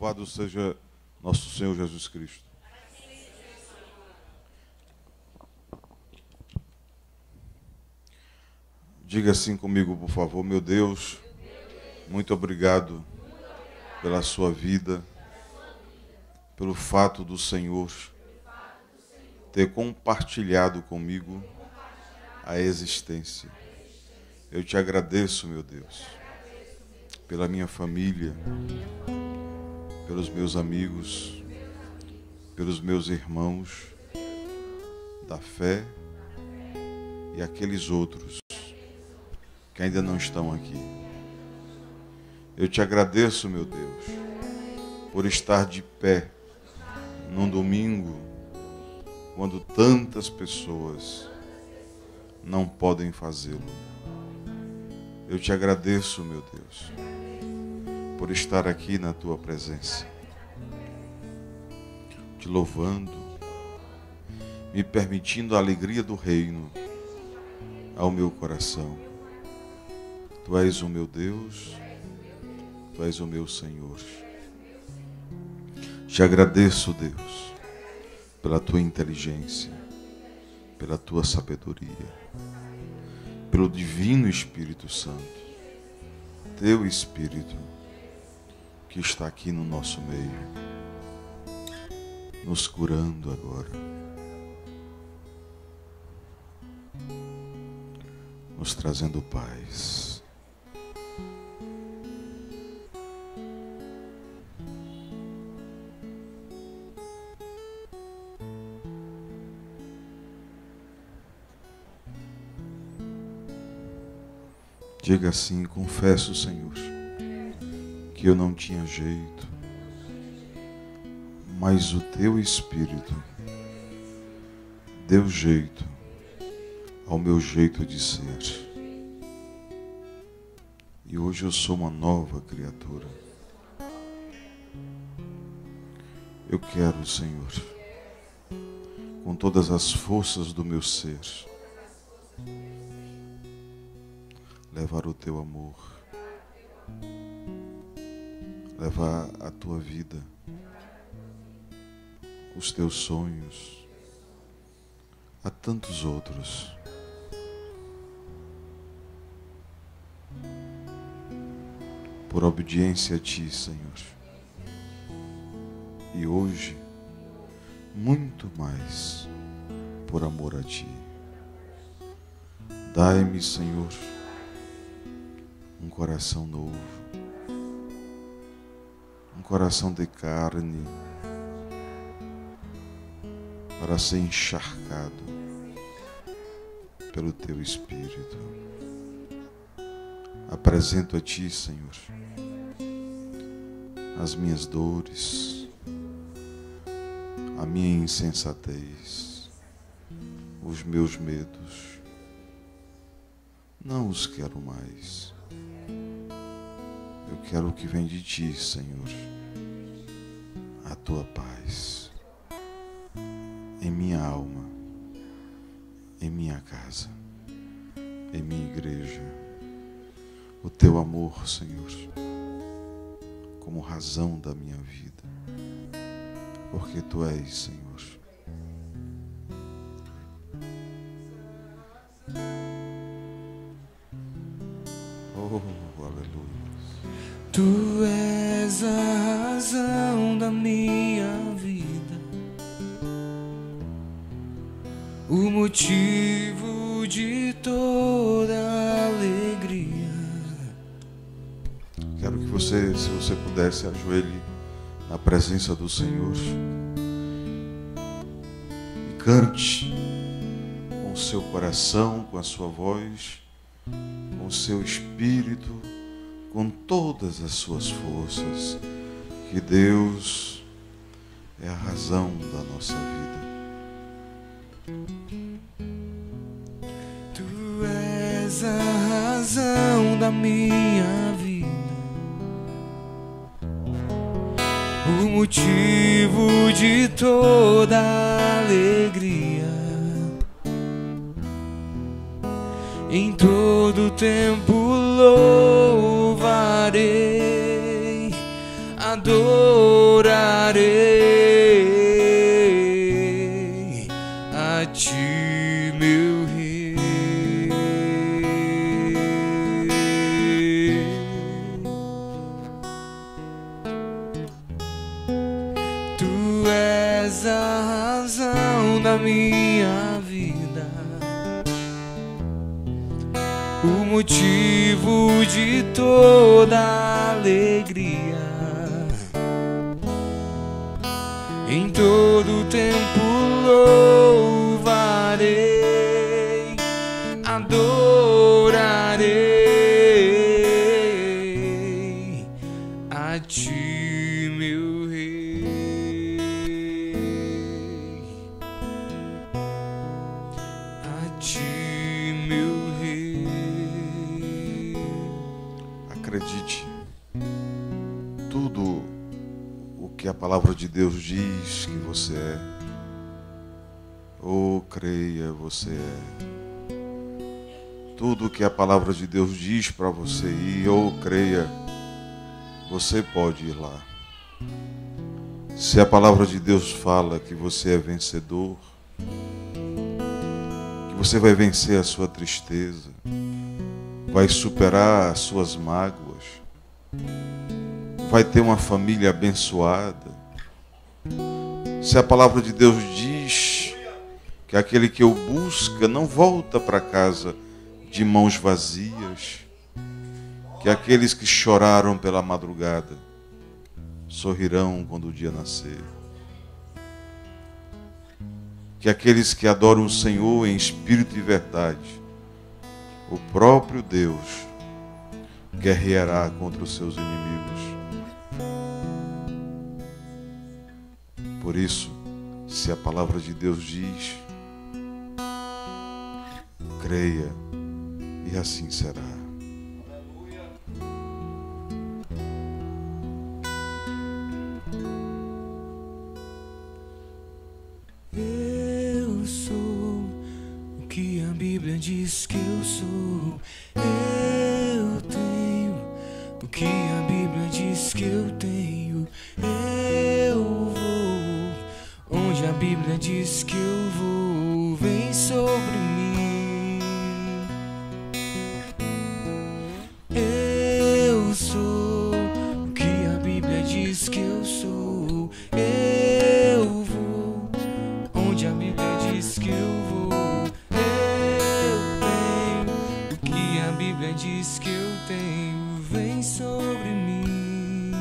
Louvado seja nosso Senhor Jesus Cristo. Diga assim comigo, por favor. Meu Deus, muito obrigado pela sua vida, pelo fato do Senhor ter compartilhado comigo a existência. Eu te agradeço, meu Deus, pela minha família, pelos meus amigos, pelos meus irmãos da fé e aqueles outros que ainda não estão aqui. Eu te agradeço, meu Deus, por estar de pé num domingo, quando tantas pessoas não podem fazê-lo. Eu te agradeço, meu Deus, por estar aqui na tua presença, te louvando, me permitindo a alegria do reino ao meu coração. Tu és o meu Deus, tu és o meu Senhor. Te agradeço, Deus, pela tua inteligência, pela tua sabedoria, pelo divino Espírito Santo, teu Espírito que está aqui no nosso meio, nos curando agora, nos trazendo paz. Diga assim: confesso, Senhor, que eu não tinha jeito, mas o teu Espírito deu jeito ao meu jeito de ser. E hoje eu sou uma nova criatura. Eu quero, Senhor, com todas as forças do meu ser, levar o teu amor, levar a tua vida, os teus sonhos, a tantos outros. Por obediência a ti, Senhor. E hoje, muito mais por amor a ti. Dai-me, Senhor, um coração novo, um coração de carne, para ser encharcado pelo teu Espírito. Apresento a ti, Senhor, as minhas dores, a minha insensatez, os meus medos. Não os quero mais. Eu quero o que vem de ti, Senhor, a tua paz, em minha alma, em minha casa, em minha igreja. O teu amor, Senhor, como razão da minha vida, porque tu és, Senhor. Oh, aleluia. Tu és a razão da minha vida, o motivo de toda alegria. Quero que você, se você pudesse, ajoelhe na presença do Senhor e cante com o seu coração, com a sua voz, com o seu espírito, com todas as suas forças, que Deus é a razão da nossa vida. Tu és a razão da minha vida, o motivo de toda alegria. Em todo tempo louvarei, adorarei minha vida, o motivo de toda alegria. Em todo tempo louvarei, adorarei a Ti, meu Rei, a Ti, meu Rei. Acredite, tudo o que a palavra de Deus diz que você é, ou creia, você é. Tudo o que a palavra de Deus diz para você ir, ou creia, você pode ir lá. Se a palavra de Deus fala que você é vencedor, que você vai vencer a sua tristeza, vai superar as suas mágoas, vai ter uma família abençoada. Se a palavra de Deus diz que aquele que o busca não volta para casa de mãos vazias, que aqueles que choraram pela madrugada sorrirão quando o dia nascer, que aqueles que adoram o Senhor em espírito e verdade, o próprio Deus guerreará contra os seus inimigos. Por isso, se a palavra de Deus diz, creia, e assim será. Eu sou o que a Bíblia diz que eu sou. Eu tenho o que a Bíblia diz que eu tenho. Eu vou onde a Bíblia diz que eu vou. Vem sobre mim. Eu sou o que a Bíblia diz que eu sou. Eu vou onde a Bíblia diz que eu vou. Eu tenho o que a Bíblia diz que eu tenho. Vem sobre mim.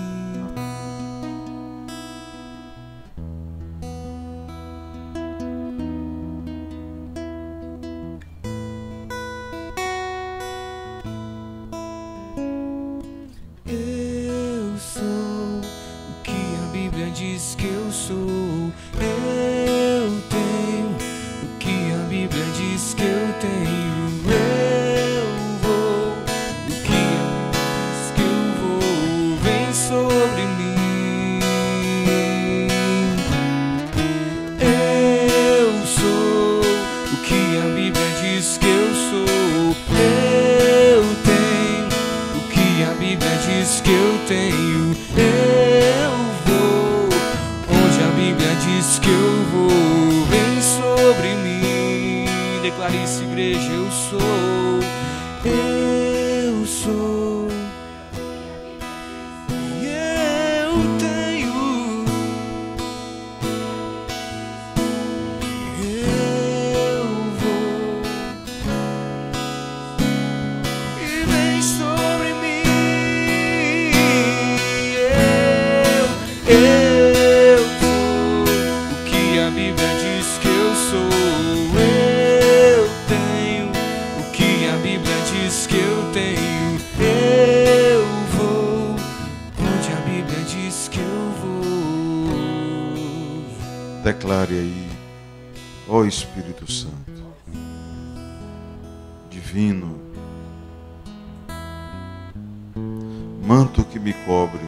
Eu sou o que a Bíblia diz que eu sou. Eu tenho o que a Bíblia diz que eu tenho. Eu vou o que a Bíblia diz que eu vou. Vem sobre mim. Eu sou o que a Bíblia diz que eu sou. Eu tenho o que a Bíblia diz que eu tenho. Eu vou onde a Bíblia diz que eu vou. Vem sobre mim. Declare isso, igreja. Eu sou. Eu sou. E eu tenho. Eu vou. E vem sobre mim. Eu sou o que a Bíblia diz que eu sou. Eu tenho o que a Bíblia diz que eu tenho. Eu vou onde a Bíblia diz que eu vou. Declare aí, ó Espírito Santo, divino, manto que me cobre,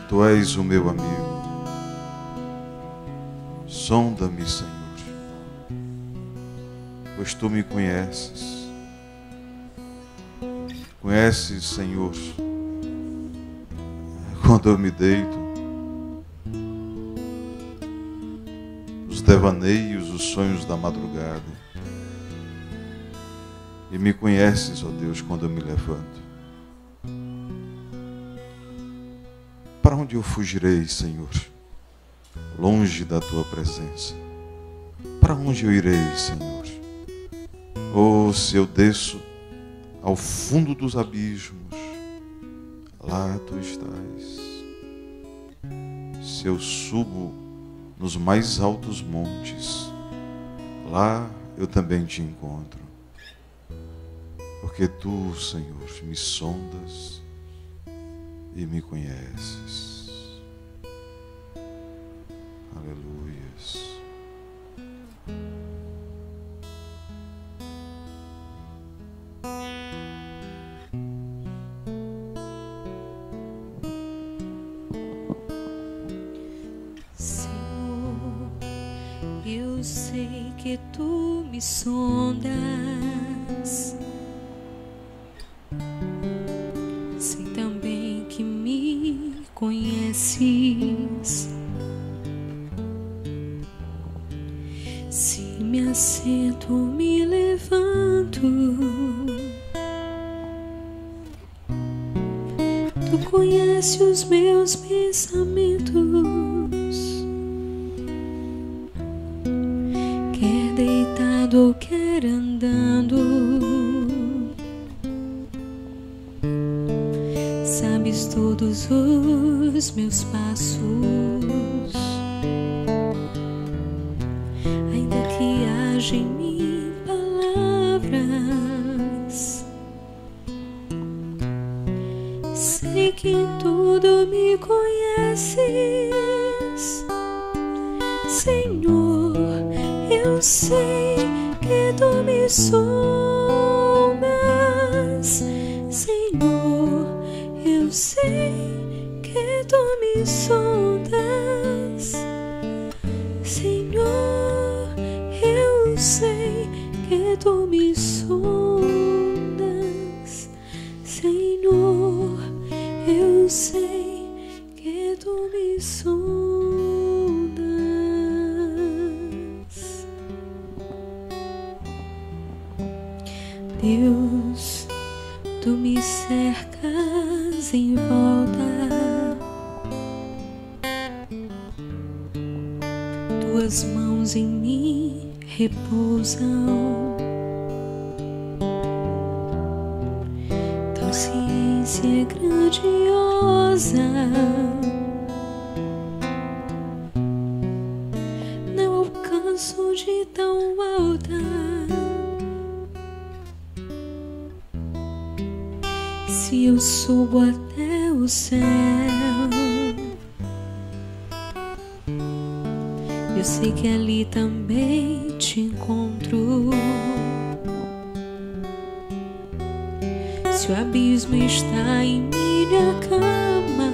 Tu és o meu amigo. Sonda-me, Senhor, pois Tu me conheces. Conheces, Senhor, quando eu me deito, os devaneios, os sonhos da madrugada. E me conheces, ó Deus, quando eu me levanto. Para onde eu fugirei, Senhor? longe da tua presença. Para onde eu irei, Senhor? Oh, se eu desço ao fundo dos abismos, lá tu estás. Se eu subo nos mais altos montes, lá eu também te encontro. Porque tu, Senhor, me sondas e me conheces. Aleluias. Senhor, eu sei que tu me sondas. Sei também que me conheces. Se me assento, me levanto, tu conheces os meus pensamentos. Quer deitado ou quer andando, sabes todos os meus passos. Ainda que haja em mim palavras, sei que em tudo me conheces. Senhor, eu sei que tu me sondas. Senhor, eu sei que tu me sondas. Senhor, eu sei que tu me sondas. Senhor, eu sei que tu me sondas. Deus, tu me cercas em volta, tuas mãos em mim repousam. Tua ciência é grandiosa, não alcanço de tão alta. Se eu subo até o céu, eu sei que ali também te encontro. Se o abismo está em minha cama,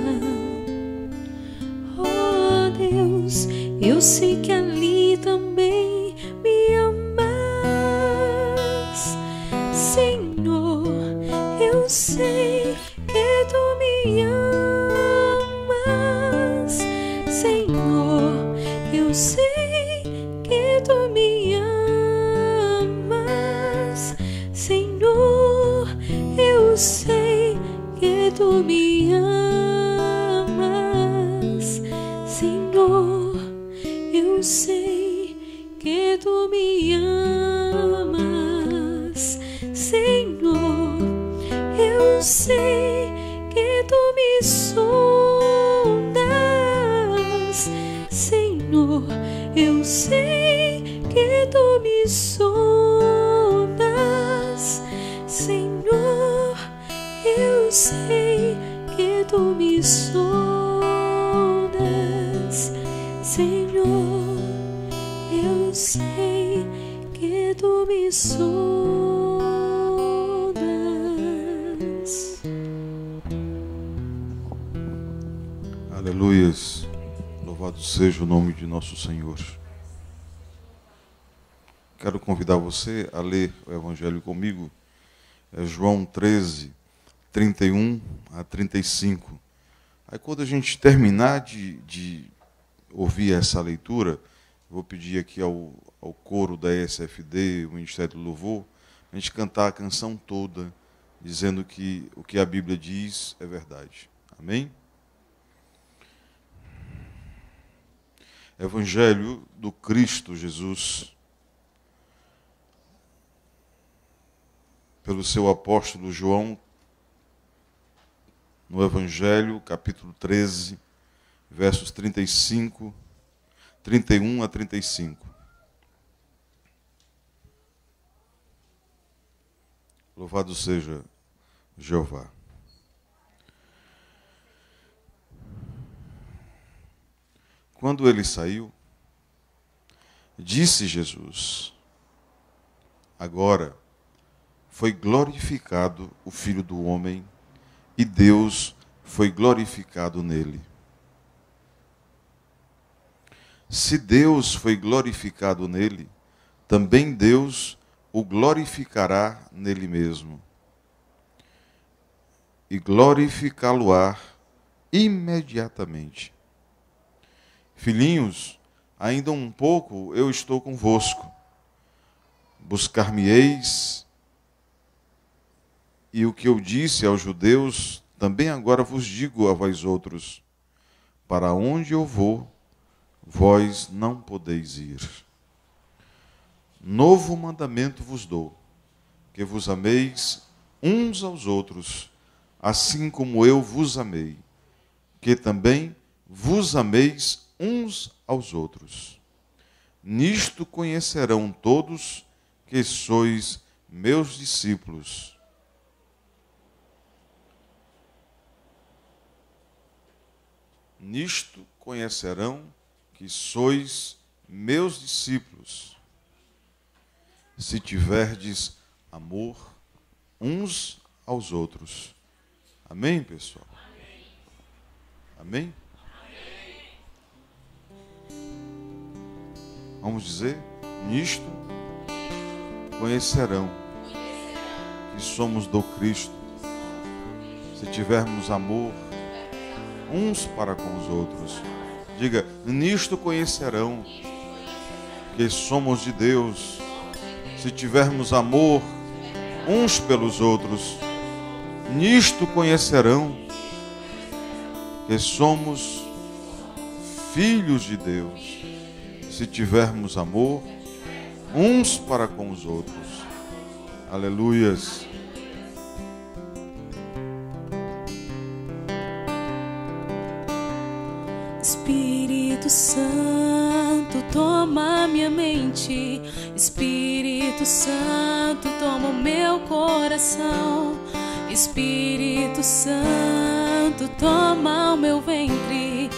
oh Deus, eu sei que ali também me amas. Senhor, eu sei que tu me amas. Senhor, eu sei que tu me amas. Senhor, eu sei que tu me amas. Senhor, eu sei que tu me amas. Senhor, eu sei que tu me sondas. Senhor, eu sei que tu me sondas. Senhor, eu sei que tu me sondas. Senhor, eu sei que tu me sondas. Aleluias. Louvado seja o nome de nosso Senhor. Quero convidar você a ler o Evangelho comigo. É João 13, 31 a 35. Aí quando a gente terminar de ouvir essa leitura, vou pedir aqui ao coro da ESFD, o Ministério do Louvor, a gente cantar a canção toda, dizendo que o que a Bíblia diz é verdade. Amém? Evangelho do Cristo Jesus, pelo seu apóstolo João, no Evangelho, capítulo 13, versos 31 a 35. Louvado seja Jeová. Quando ele saiu, disse Jesus: agora foi glorificado o Filho do Homem, e Deus foi glorificado nele. Se Deus foi glorificado nele, também Deus o glorificará nele mesmo. E glorificá-lo-á imediatamente. Filhinhos, ainda um pouco eu estou convosco. Buscar-me-eis, e o que eu disse aos judeus, também agora vos digo a vós outros: para onde eu vou, vós não podeis ir. Novo mandamento vos dou, que vos ameis uns aos outros, assim como eu vos amei, que também vos ameis uns aos outros. Nisto conhecerão todos que sois meus discípulos. Nisto conhecerão que sois meus discípulos, se tiverdes amor uns aos outros. Amém, pessoal? Amém? Vamos dizer: nisto conhecerão que somos do Cristo, se tivermos amor uns para com os outros. Diga: nisto conhecerão que somos de Deus, se tivermos amor uns pelos outros. Nisto conhecerão que somos filhos de Deus, se tivermos amor uns para com os outros. Aleluias. Espírito Santo, toma minha mente. Espírito Santo, toma o meu coração. Espírito Santo, toma o meu ventre.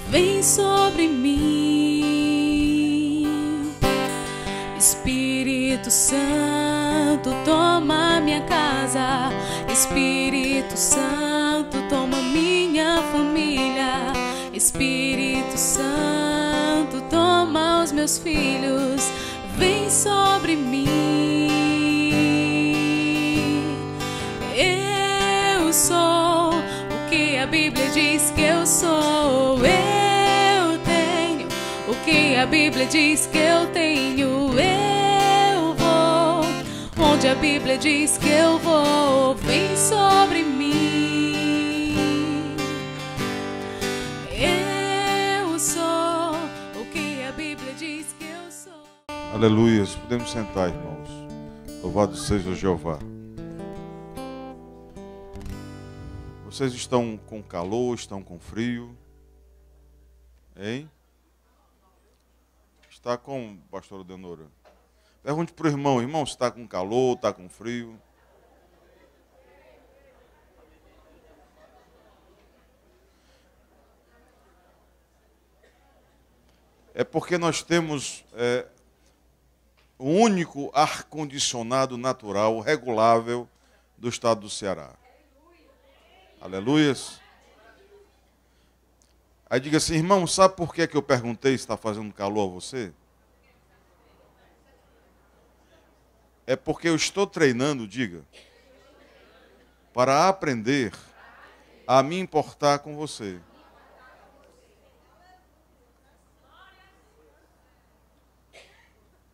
Vem sobre mim. Espírito Santo, toma minha casa. Espírito Santo, toma minha família. Espírito Santo, toma os meus filhos, vem sobre mim. Eu sou o que a Bíblia diz que eu sou. Eu tenho o que a Bíblia diz que eu tenho. Eu vou onde a Bíblia diz que eu vou. Vem sobre mim. Aleluias. Podemos sentar, irmãos. Louvado seja Jeová. Vocês estão com calor, estão com frio? Hein? Está com, pastora Deonora? Pergunte para o irmão: irmão, se está com calor, está com frio? É porque nós temos o único ar-condicionado natural, regulável do estado do Ceará. Aleluias. Aí diga assim: irmão, sabe por que eu perguntei se está fazendo calor a você? É porque eu estou treinando, diga, para aprender a me importar com você.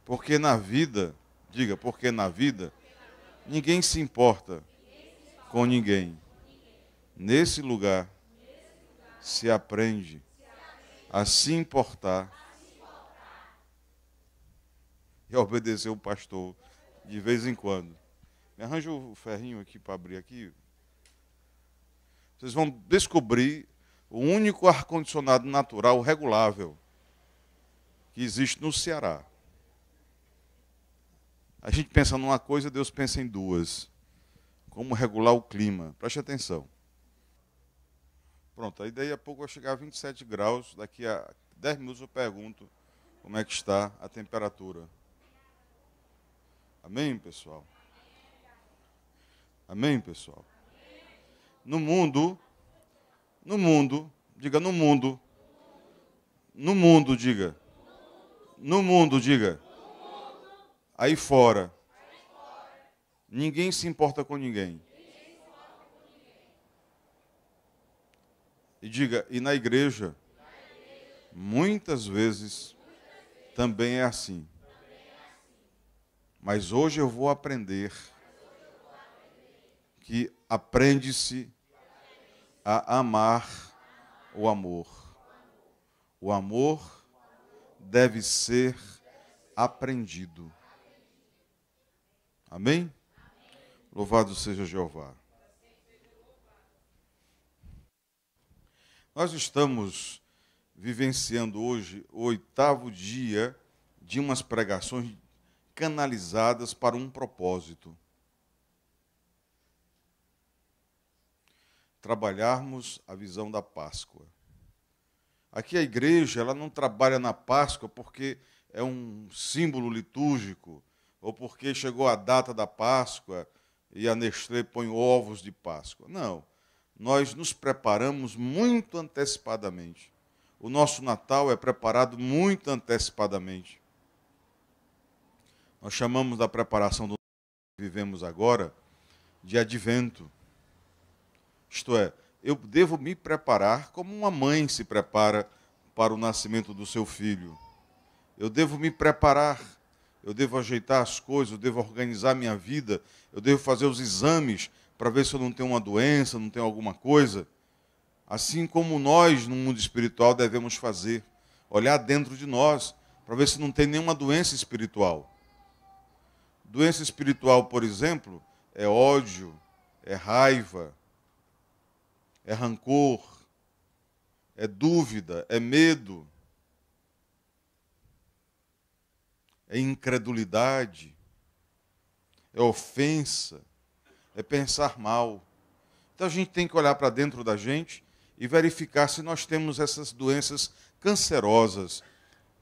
Porque na vida, diga, porque na vida, ninguém se importa com ninguém. Nesse lugar, se aprende a se importar e obedecer o pastor de vez em quando. Me arranja o ferrinho aqui para abrir aqui. Vocês vão descobrir o único ar-condicionado natural regulável que existe no Ceará. A gente pensa numa coisa, Deus pensa em duas. Como regular o clima. Preste atenção. Pronto, aí daí a pouco vai chegar a 27 graus. Daqui a 10 minutos eu pergunto como é que está a temperatura. Amém, pessoal? Amém, pessoal? No mundo, diga no mundo, diga. No mundo, diga. Aí fora. Ninguém se importa com ninguém. E diga, e na igreja, muitas vezes também é assim. Mas hoje eu vou aprender que aprende-se a amar o amor. O amor deve ser aprendido. Amém? Louvado seja Jeová. Nós estamos vivenciando hoje o 8º dia de umas pregações canalizadas para um propósito. Trabalharmos a visão da Páscoa. Aqui a igreja, ela não trabalha na Páscoa porque é um símbolo litúrgico, ou porque chegou a data da Páscoa e a Nestlé põe ovos de Páscoa. Não. Nós nos preparamos muito antecipadamente. O nosso Natal é preparado muito antecipadamente. Nós chamamos da preparação do que vivemos agora de advento. Isto é, eu devo me preparar como uma mãe se prepara para o nascimento do seu filho. Eu devo me preparar, eu devo ajeitar as coisas, eu devo organizar minha vida, eu devo fazer os exames para ver se eu não tenho uma doença, não tenho alguma coisa. Assim como nós, no mundo espiritual, devemos fazer. Olhar dentro de nós, para ver se não tem nenhuma doença espiritual. Doença espiritual, por exemplo, é ódio, é raiva, é rancor, é dúvida, é medo, é incredulidade, é ofensa, é pensar mal. Então a gente tem que olhar para dentro da gente e verificar se nós temos essas doenças cancerosas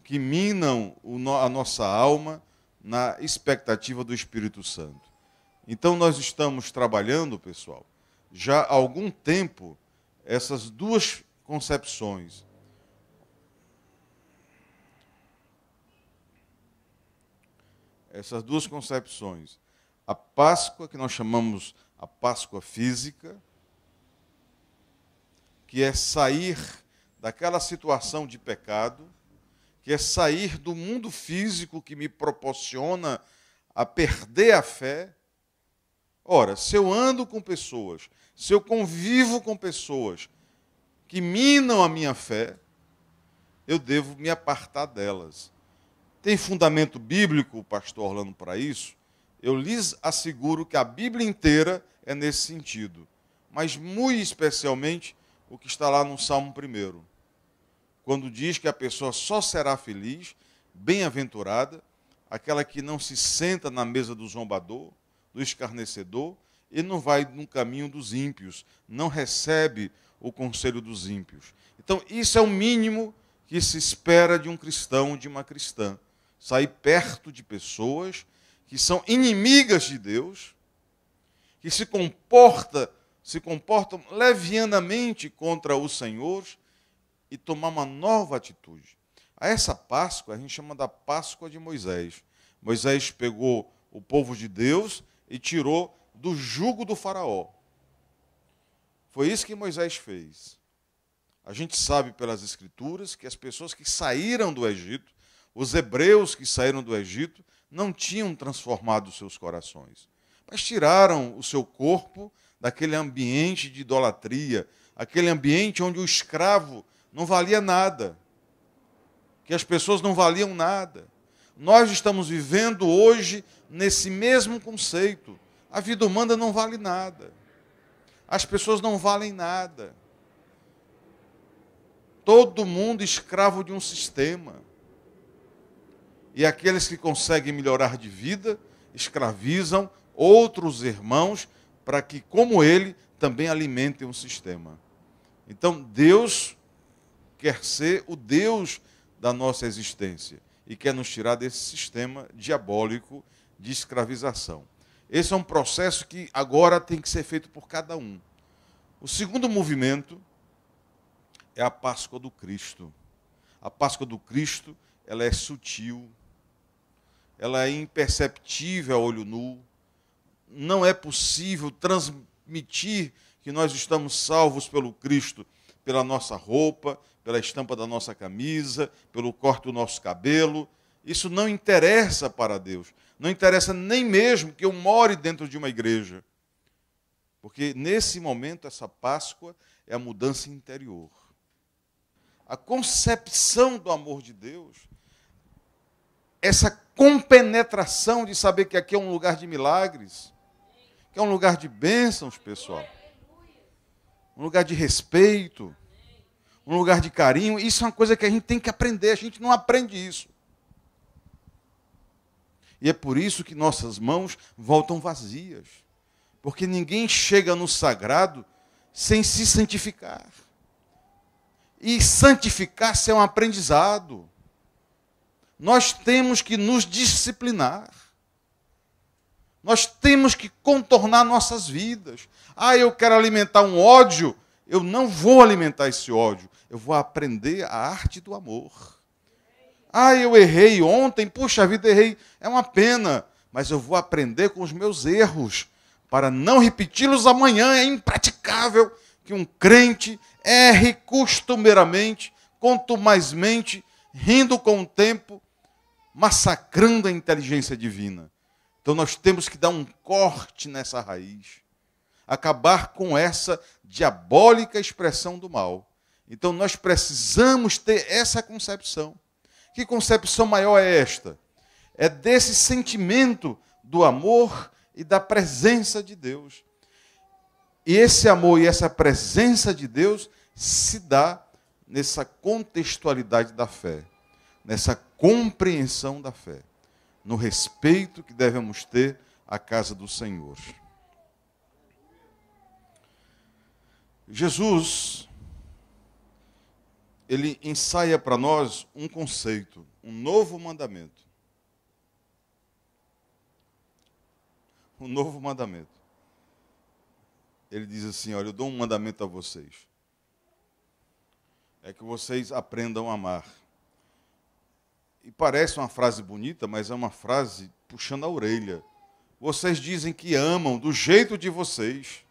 que minam a nossa alma na expectativa do Espírito Santo. Então nós estamos trabalhando, pessoal, já há algum tempo, essas duas concepções. Essas duas concepções. A Páscoa, que nós chamamos a Páscoa física, que é sair daquela situação de pecado, que é sair do mundo físico que me proporciona a perder a fé. Ora, se eu ando com pessoas, se eu convivo com pessoas que minam a minha fé, eu devo me apartar delas. Tem fundamento bíblico, pastor Orlando, para isso? Eu lhes asseguro que a Bíblia inteira é nesse sentido. Mas, muito especialmente, o que está lá no Salmo 1, quando diz que a pessoa só será feliz, bem-aventurada, aquela que não se senta na mesa do zombador, do escarnecedor, e não vai no caminho dos ímpios, não recebe o conselho dos ímpios. Então, isso é o mínimo que se espera de um cristão, de uma cristã. Sair perto de pessoas que são inimigas de Deus, que se comportam levianamente contra o Senhor e tomar uma nova atitude. A essa Páscoa, a gente chama da Páscoa de Moisés. Moisés pegou o povo de Deus e tirou do jugo do faraó. Foi isso que Moisés fez. A gente sabe pelas Escrituras que as pessoas que saíram do Egito, os hebreus que saíram do Egito, não tinham transformado os seus corações, mas tiraram o seu corpo daquele ambiente de idolatria, aquele ambiente onde o escravo não valia nada, que as pessoas não valiam nada. Nós estamos vivendo hoje nesse mesmo conceito. A vida humana não vale nada. As pessoas não valem nada. Todo mundo escravo de um sistema. E aqueles que conseguem melhorar de vida, escravizam outros irmãos para que, como ele, também alimentem um sistema. Então, Deus quer ser o Deus da nossa existência e quer nos tirar desse sistema diabólico de escravização. Esse é um processo que agora tem que ser feito por cada um. O segundo movimento é a Páscoa do Cristo. A Páscoa do Cristo, ela é sutil, ela é imperceptível a olho nu. Não é possível transmitir que nós estamos salvos pelo Cristo, pela nossa roupa, pela estampa da nossa camisa, pelo corte do nosso cabelo. Isso não interessa para Deus. Não interessa nem mesmo que eu more dentro de uma igreja. Porque nesse momento, essa Páscoa é a mudança interior. A concepção do amor de Deus, essa compenetração de saber que aqui é um lugar de milagres, que é um lugar de bênçãos, pessoal. Um lugar de respeito, um lugar de carinho. Isso é uma coisa que a gente tem que aprender. A gente não aprende isso. E é por isso que nossas mãos voltam vazias. Porque ninguém chega no sagrado sem se santificar. E santificar-se é um aprendizado. Nós temos que nos disciplinar. Nós temos que contornar nossas vidas. Ah, eu quero alimentar um ódio. Eu não vou alimentar esse ódio. Eu vou aprender a arte do amor. Ah, eu errei ontem. Puxa vida, errei. É uma pena. Mas eu vou aprender com os meus erros para não repeti-los amanhã. É impraticável que um crente erre costumeiramente, contumazmente, rindo com o tempo, massacrando a inteligência divina. Então nós temos que dar um corte nessa raiz, acabar com essa diabólica expressão do mal. Então nós precisamos ter essa concepção. Que concepção maior é esta? É desse sentimento do amor e da presença de Deus. E esse amor e essa presença de Deus se dá nessa contextualidade da fé, nessa compreensão da fé, no respeito que devemos ter à casa do Senhor. Jesus, ele ensaia para nós um conceito, um novo mandamento. Um novo mandamento. Ele diz assim, olha, eu dou um mandamento a vocês. É que vocês aprendam a amar. E parece uma frase bonita, mas é uma frase puxando a orelha. Vocês dizem que amam do jeito de vocês.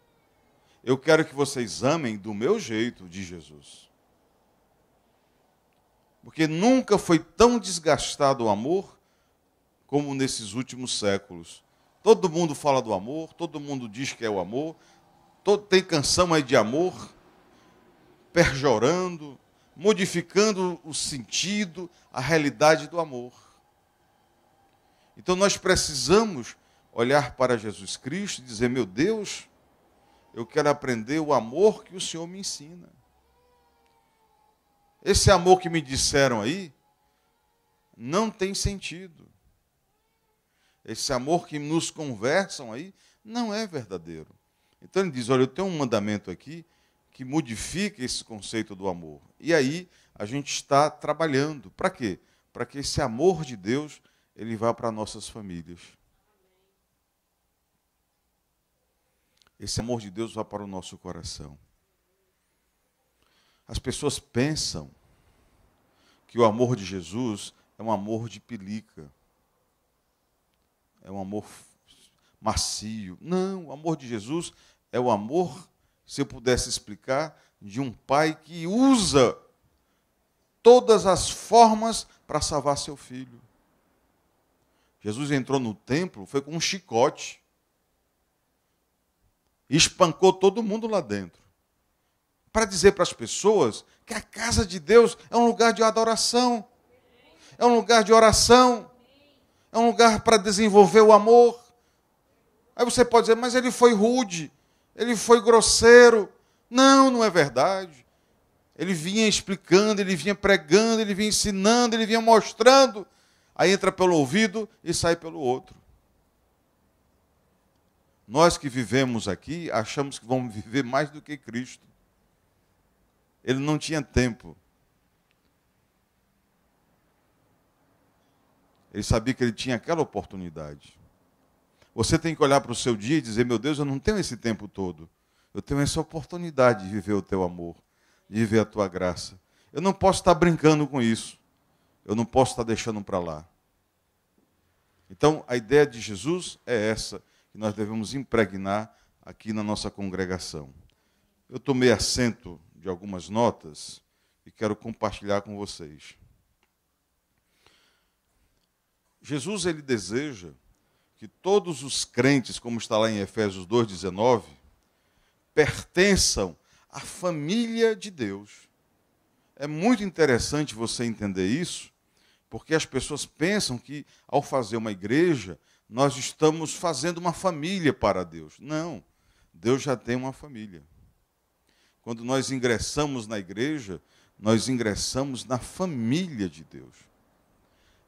Eu quero que vocês amem do meu jeito, de Jesus. Porque nunca foi tão desgastado o amor como nesses últimos séculos. Todo mundo fala do amor, todo mundo diz que é o amor, tem canção aí de amor, perjorando, modificando o sentido, a realidade do amor. Então nós precisamos olhar para Jesus Cristo e dizer, meu Deus, eu quero aprender o amor que o Senhor me ensina. Esse amor que me disseram aí não tem sentido. Esse amor que nos conversam aí não é verdadeiro. Então ele diz, olha, eu tenho um mandamento aqui que modifica esse conceito do amor. E aí a gente está trabalhando. Para quê? Para que esse amor de Deus ele vá para nossas famílias. Esse amor de Deus vá para o nosso coração. As pessoas pensam que o amor de Jesus é um amor de pelica. É um amor macio. Não, o amor de Jesus é o amor, se eu pudesse explicar, de um pai que usa todas as formas para salvar seu filho. Jesus entrou no templo, foi com um chicote. E espancou todo mundo lá dentro. Para dizer para as pessoas que a casa de Deus é um lugar de adoração. É um lugar de oração. É um lugar para desenvolver o amor. Aí você pode dizer, mas ele foi rude, ele foi grosseiro. Não, não é verdade. Ele vinha explicando, ele vinha pregando, ele vinha ensinando, ele vinha mostrando. Aí entra pelo ouvido e sai pelo outro. Nós que vivemos aqui, achamos que vamos viver mais do que Cristo. Ele não tinha tempo. Ele sabia que ele tinha aquela oportunidade. Você tem que olhar para o seu dia e dizer, meu Deus, eu não tenho esse tempo todo. Eu tenho essa oportunidade de viver o teu amor, de viver a tua graça. Eu não posso estar brincando com isso. Eu não posso estar deixando para lá. Então, a ideia de Jesus é essa, que nós devemos impregnar aqui na nossa congregação. Eu tomei assento de algumas notas e quero compartilhar com vocês. Jesus, ele deseja que todos os crentes, como está lá em Efésios 2,19, pertençam à família de Deus. É muito interessante você entender isso, porque as pessoas pensam que, ao fazer uma igreja, nós estamos fazendo uma família para Deus. Não, Deus já tem uma família. Quando nós ingressamos na igreja, nós ingressamos na família de Deus.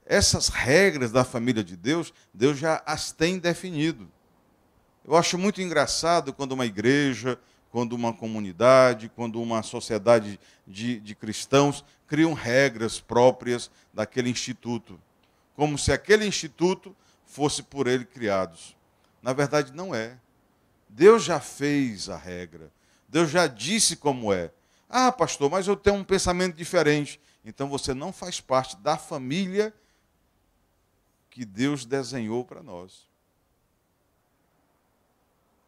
Essas regras da família de Deus, Deus já as tem definido. Eu acho muito engraçado quando uma igreja, quando uma comunidade, quando uma sociedade de cristãos criam regras próprias daquele instituto, como se aquele instituto fosse por ele criados. Na verdade, não é. Deus já fez a regra. Deus já disse como é. Ah, pastor, mas eu tenho um pensamento diferente. Então você não faz parte da família que Deus desenhou para nós.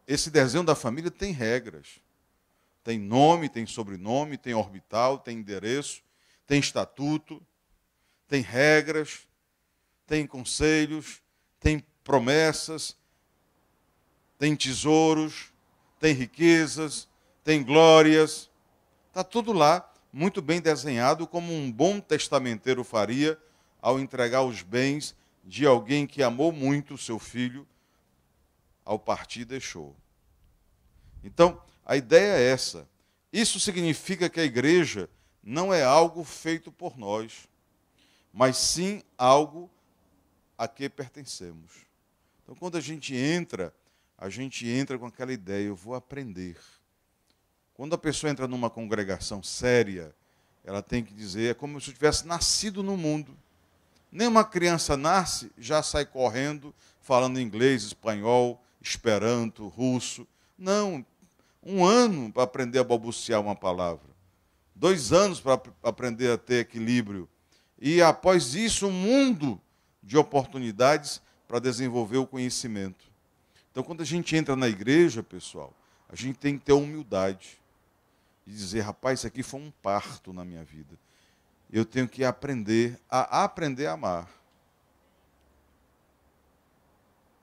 Esse desenho da família tem regras. Tem nome, tem sobrenome, tem orbital, tem endereço, tem estatuto, tem regras, tem conselhos, tem promessas, tem tesouros, tem riquezas, tem glórias. Está tudo lá, muito bem desenhado, como um bom testamenteiro faria ao entregar os bens de alguém que amou muito o seu filho, ao partir deixou. Então, a ideia é essa. Isso significa que a igreja não é algo feito por nós, mas sim algo a que pertencemos. Então, quando a gente entra com aquela ideia, eu vou aprender. Quando a pessoa entra numa congregação séria, ela tem que dizer, é como se eu tivesse nascido no mundo. Nenhuma criança nasce, já sai correndo, falando inglês, espanhol, esperanto, russo. Não, 1 ano para aprender a balbuciar uma palavra. 2 anos para aprender a ter equilíbrio. E após isso, um mundo de oportunidades para desenvolver o conhecimento. Então, quando a gente entra na igreja, pessoal, a gente tem que ter humildade. E dizer, rapaz, isso aqui foi um parto na minha vida. Eu tenho que aprender a amar.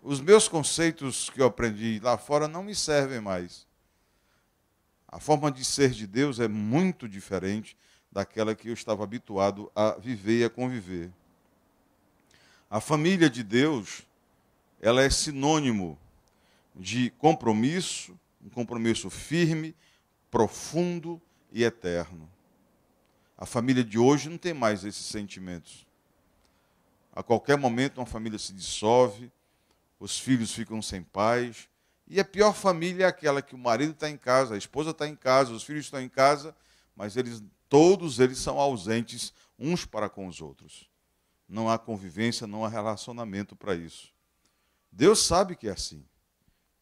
Os meus conceitos que eu aprendi lá fora não me servem mais. A forma de ser de Deus é muito diferente daquela que eu estava habituado a viver e a conviver. A família de Deus, ela é sinônimo de compromisso, um compromisso firme, profundo e eterno. A família de hoje não tem mais esses sentimentos. A qualquer momento uma família se dissolve, os filhos ficam sem pais, e a pior família é aquela que o marido está em casa, a esposa está em casa, os filhos estão em casa, mas todos eles são ausentes uns para com os outros. Não há convivência, não há relacionamento para isso. Deus sabe que é assim.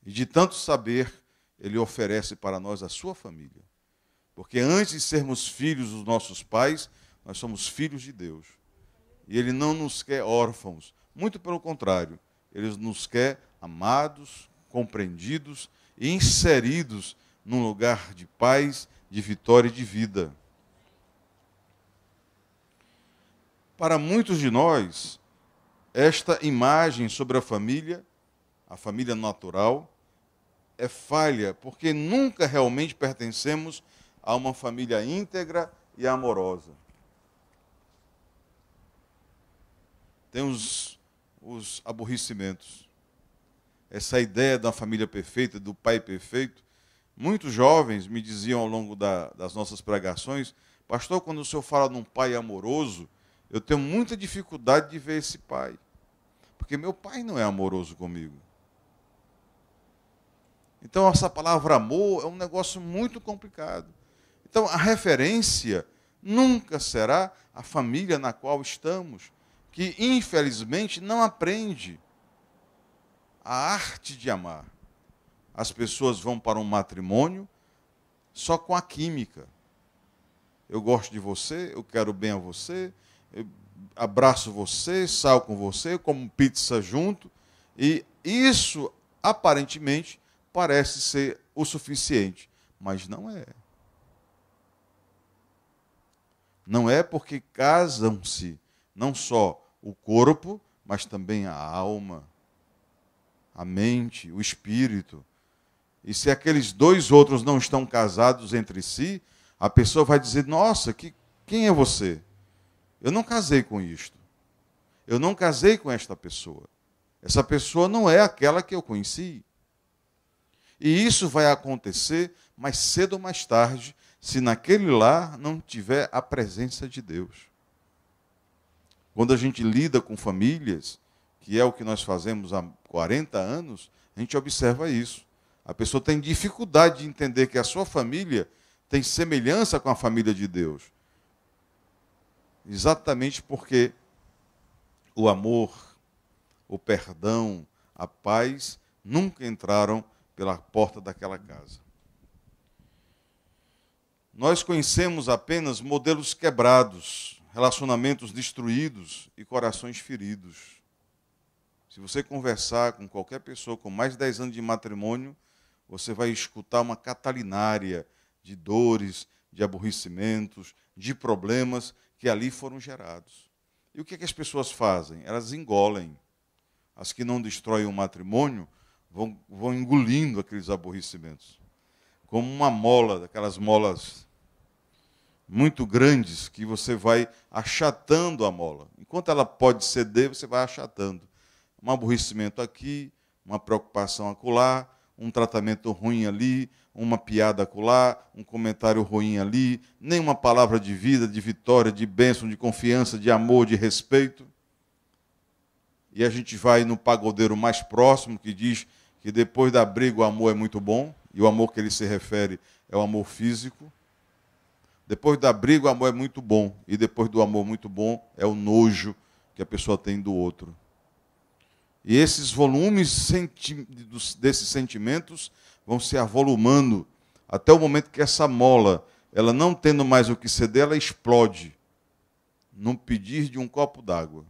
E de tanto saber, Ele oferece para nós a sua família. Porque antes de sermos filhos dos nossos pais, nós somos filhos de Deus. E Ele não nos quer órfãos. Muito pelo contrário. Ele nos quer amados, compreendidos e inseridos num lugar de paz, de vitória e de vida. Para muitos de nós, esta imagem sobre a família natural, é falha, porque nunca realmente pertencemos a uma família íntegra e amorosa. Tem os aborrecimentos. Essa ideia da família perfeita, do pai perfeito. Muitos jovens me diziam ao longo das nossas pregações: pastor, quando o senhor fala num pai amoroso, eu tenho muita dificuldade de ver esse pai, porque meu pai não é amoroso comigo. Então, essa palavra amor é um negócio muito complicado. Então, a referência nunca será a família na qual estamos, que, infelizmente, não aprende a arte de amar. As pessoas vão para um matrimônio só com a química. Eu gosto de você, eu quero bem a você, eu abraço você, saio com você, como pizza junto, e isso, aparentemente, parece ser o suficiente, mas não é. Não é, porque casam-se não só o corpo, mas também a alma, a mente, o espírito. E se aqueles dois outros não estão casados entre si, a pessoa vai dizer: nossa, quem é você? Eu não casei com isto. Eu não casei com esta pessoa. Essa pessoa não é aquela que eu conheci. E isso vai acontecer mais cedo ou mais tarde, se naquele lar não tiver a presença de Deus. Quando a gente lida com famílias, que é o que nós fazemos há 40 anos, a gente observa isso. A pessoa tem dificuldade de entender que a sua família tem semelhança com a família de Deus. Exatamente porque o amor, o perdão, a paz nunca entraram pela porta daquela casa. Nós conhecemos apenas modelos quebrados, relacionamentos destruídos e corações feridos. Se você conversar com qualquer pessoa com mais de 10 anos de matrimônio, você vai escutar uma catalinária de dores, de aborrecimentos, de problemas que ali foram gerados. E o que as pessoas fazem? Elas engolem. As que não destroem o matrimônio vão engolindo aqueles aborrecimentos. Como uma mola, daquelas molas muito grandes, que você vai achatando a mola. Enquanto ela pode ceder, você vai achatando. Um aborrecimento aqui, uma preocupação acolá, um tratamento ruim ali, uma piada acolá, um comentário ruim ali, nenhuma palavra de vida, de vitória, de bênção, de confiança, de amor, de respeito. E a gente vai no pagodeiro mais próximo, que diz que depois da briga o amor é muito bom, e o amor que ele se refere é o amor físico. Depois da briga o amor é muito bom, e depois do amor muito bom é o nojo que a pessoa tem do outro. E esses volumes desses sentimentos vão se avolumando até o momento que essa mola, ela não tendo mais o que ceder, ela explode num pedir de um copo d'água.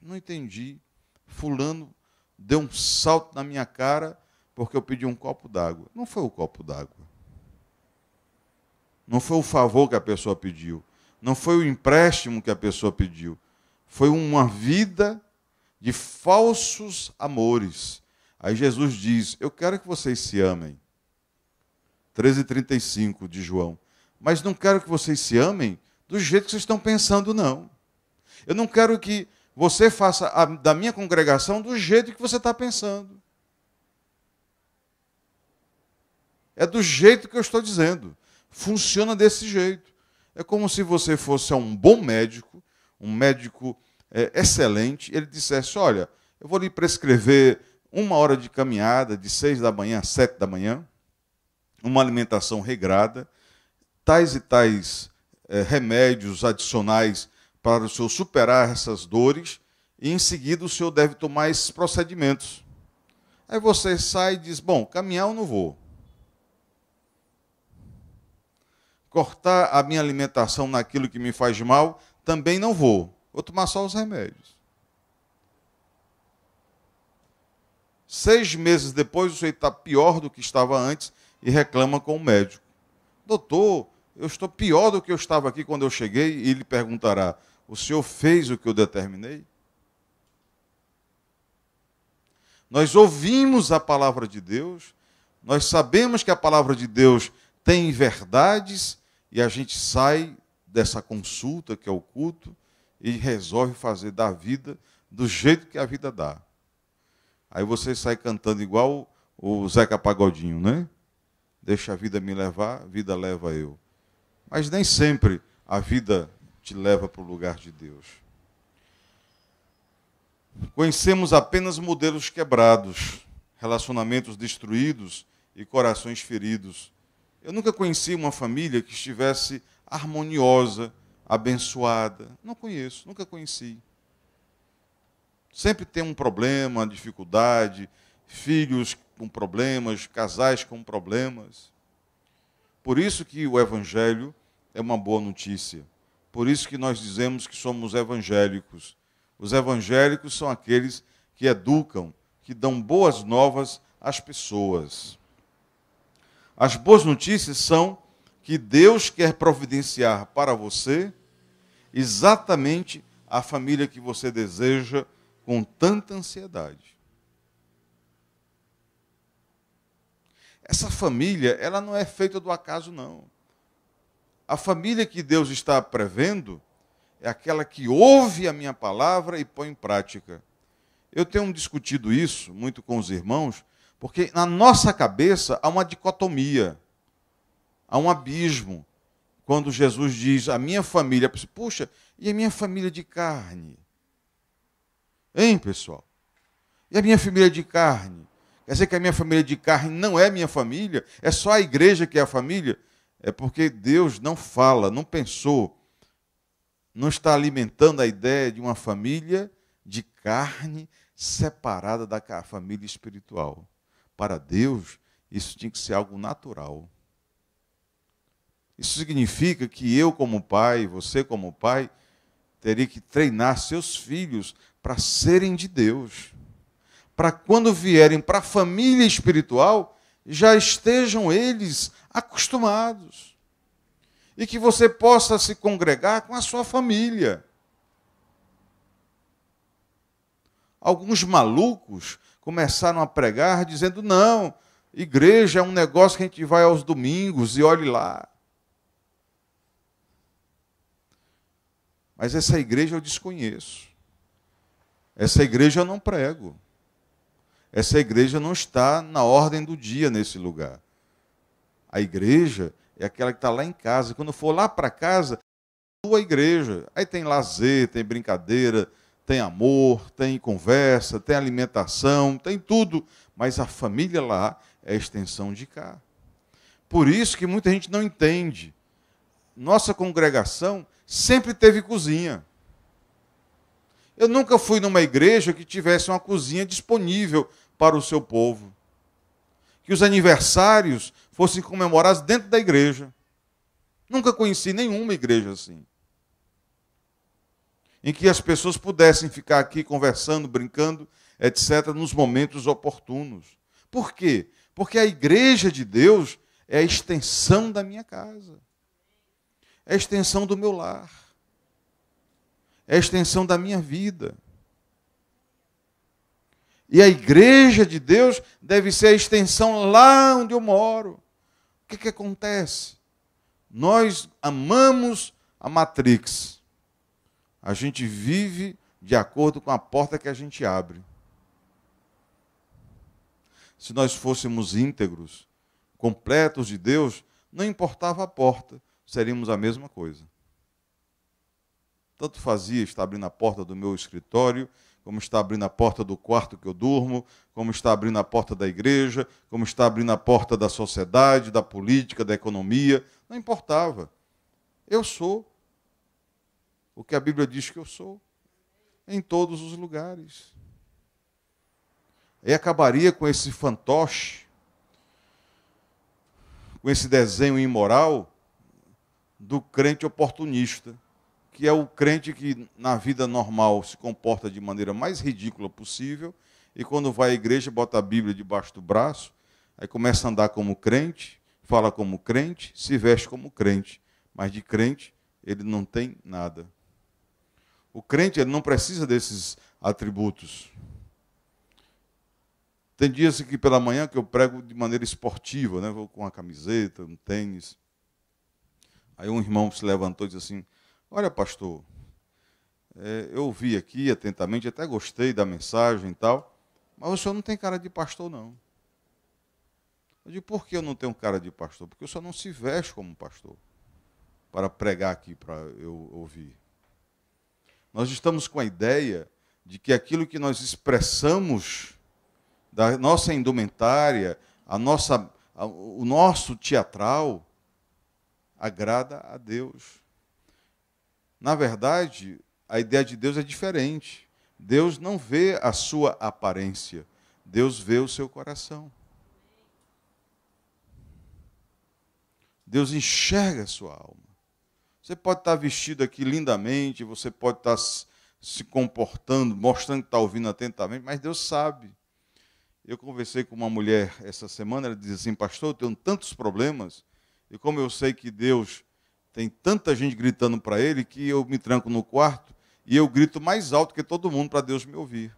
Não entendi. Fulano deu um salto na minha cara porque eu pedi um copo d'água. Não foi o copo d'água. Não foi o favor que a pessoa pediu. Não foi o empréstimo que a pessoa pediu. Foi uma vida de falsos amores. Aí Jesus diz: eu quero que vocês se amem. 13:35 de João. Mas não quero que vocês se amem do jeito que vocês estão pensando, não. Eu não quero que você faça da minha congregação do jeito que você está pensando. É do jeito que eu estou dizendo. Funciona desse jeito. É como se você fosse a um bom médico, um médico excelente, ele dissesse: olha, eu vou lhe prescrever 1 hora de caminhada, de 6 da manhã a 7 da manhã, uma alimentação regrada, tais e tais remédios adicionais para o senhor superar essas dores, e em seguida o senhor deve tomar esses procedimentos. Aí você sai e diz: bom, caminhar eu não vou. Cortar a minha alimentação naquilo que me faz mal, também não vou. Vou tomar só os remédios. 6 meses depois, o senhor está pior do que estava antes e reclama com o médico: doutor, eu estou pior do que eu estava aqui quando eu cheguei. E ele perguntará: o senhor fez o que eu determinei? Nós ouvimos a palavra de Deus, nós sabemos que a palavra de Deus tem verdades, e a gente sai dessa consulta, que é o culto, e resolve fazer da vida do jeito que a vida dá. Aí você sai cantando igual o Zeca Pagodinho, né? Deixa a vida me levar, a vida leva eu. Mas nem sempre a vida te leva para o lugar de Deus. Conhecemos apenas modelos quebrados, relacionamentos destruídos e corações feridos. Eu nunca conheci uma família que estivesse harmoniosa, abençoada. Não conheço, nunca conheci. Sempre tem um problema, uma dificuldade, filhos com problemas, casais com problemas. Por isso que o Evangelho é uma boa notícia. Por isso que nós dizemos que somos evangélicos. Os evangélicos são aqueles que educam, que dão boas novas às pessoas. As boas notícias são que Deus quer providenciar para você exatamente a família que você deseja com tanta ansiedade. Essa família, ela não é feita do acaso, não. A família que Deus está prevendo é aquela que ouve a minha palavra e põe em prática. Eu tenho discutido isso muito com os irmãos, porque na nossa cabeça há uma dicotomia, há um abismo. Quando Jesus diz, a minha família, puxa, e a minha família de carne? Hein, pessoal? E a minha família de carne? Quer dizer que a minha família de carne não é minha família? É só a igreja que é a família? É porque Deus não fala, não pensou, não está alimentando a ideia de uma família de carne separada da família espiritual. Para Deus, isso tinha que ser algo natural. Isso significa que eu, como pai, você, como pai, teria que treinar seus filhos para serem de Deus. Para quando vierem para a família espiritual, já estejam eles acostumados. E que você possa se congregar com a sua família. Alguns malucos começaram a pregar dizendo, não, igreja é um negócio que a gente vai aos domingos e olhe lá. Mas essa igreja eu desconheço. Essa igreja eu não prego. Essa igreja não está na ordem do dia nesse lugar. A igreja é aquela que está lá em casa. Quando for lá para casa, é a tua igreja. Aí tem lazer, tem brincadeira, tem amor, tem conversa, tem alimentação, tem tudo. Mas a família lá é a extensão de cá. Por isso que muita gente não entende. Nossa congregação sempre teve cozinha. Eu nunca fui numa igreja que tivesse uma cozinha disponível para o seu povo. Que os aniversários fossem comemorados dentro da igreja. Nunca conheci nenhuma igreja assim. Em que as pessoas pudessem ficar aqui conversando, brincando, etc., nos momentos oportunos. Por quê? Porque a igreja de Deus é a extensão da minha casa. É a extensão do meu lar. É a extensão da minha vida. E a igreja de Deus deve ser a extensão lá onde eu moro. O que acontece? Nós amamos a Matrix. A gente vive de acordo com a porta que a gente abre. Se nós fôssemos íntegros, completos de Deus, não importava a porta, seríamos a mesma coisa. Tanto fazia estar abrindo a porta do meu escritório, como está abrindo a porta do quarto que eu durmo, como está abrindo a porta da igreja, como está abrindo a porta da sociedade, da política, da economia. Não importava. Eu sou o que a Bíblia diz que eu sou, em todos os lugares. E acabaria com esse fantoche, com esse desenho imoral do crente oportunista, que é o crente que na vida normal se comporta de maneira mais ridícula possível, e quando vai à igreja bota a Bíblia debaixo do braço, aí começa a andar como crente, fala como crente, se veste como crente, mas de crente ele não tem nada. O crente ele não precisa desses atributos. Tem dias que pela manhã que eu prego de maneira esportiva, né? Vou com uma camiseta, um tênis. Aí um irmão se levantou e disse assim, olha, pastor, eu ouvi aqui atentamente, até gostei da mensagem e tal, mas o senhor não tem cara de pastor, não. Eu digo, por que eu não tenho cara de pastor? Porque o senhor não se veste como pastor para pregar aqui, para eu ouvir. Nós estamos com a ideia de que aquilo que nós expressamos da nossa indumentária, o nosso teatral, agrada a Deus. Na verdade, a ideia de Deus é diferente. Deus não vê a sua aparência, Deus vê o seu coração. Deus enxerga a sua alma. Você pode estar vestido aqui lindamente, você pode estar se comportando, mostrando que está ouvindo atentamente, mas Deus sabe. Eu conversei com uma mulher essa semana, ela dizia assim, pastor, eu tenho tantos problemas, e como eu sei que Deus tem tanta gente gritando para Ele, que eu me tranco no quarto e eu grito mais alto que todo mundo para Deus me ouvir.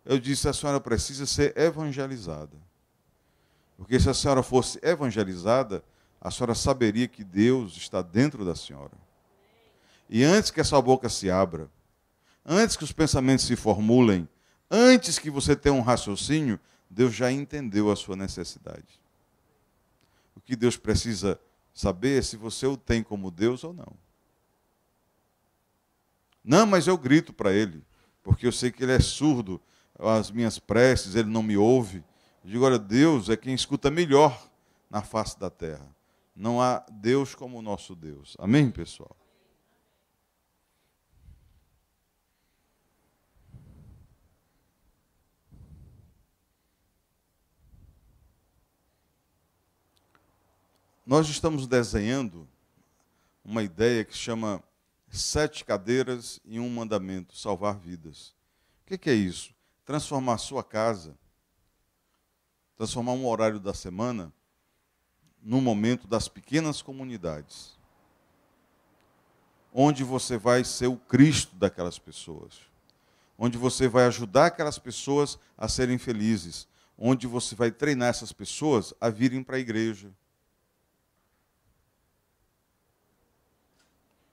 Eu disse, a senhora precisa ser evangelizada. Porque se a senhora fosse evangelizada, a senhora saberia que Deus está dentro da senhora. E antes que essa boca se abra, antes que os pensamentos se formulem, antes que você tenha um raciocínio, Deus já entendeu a sua necessidade. O que Deus precisa saber é se você o tem como Deus ou não. Não, mas eu grito para Ele, porque eu sei que Ele é surdo às minhas preces, Ele não me ouve. Eu digo, olha, Deus é quem escuta melhor na face da terra. Não há Deus como o nosso Deus. Amém, pessoal? Nós estamos desenhando uma ideia que se chama 7 cadeiras e um mandamento, salvar vidas. O que é isso? Transformar a sua casa, transformar um horário da semana num momento das pequenas comunidades, onde você vai ser o Cristo daquelas pessoas, onde você vai ajudar aquelas pessoas a serem felizes, onde você vai treinar essas pessoas a virem para a igreja.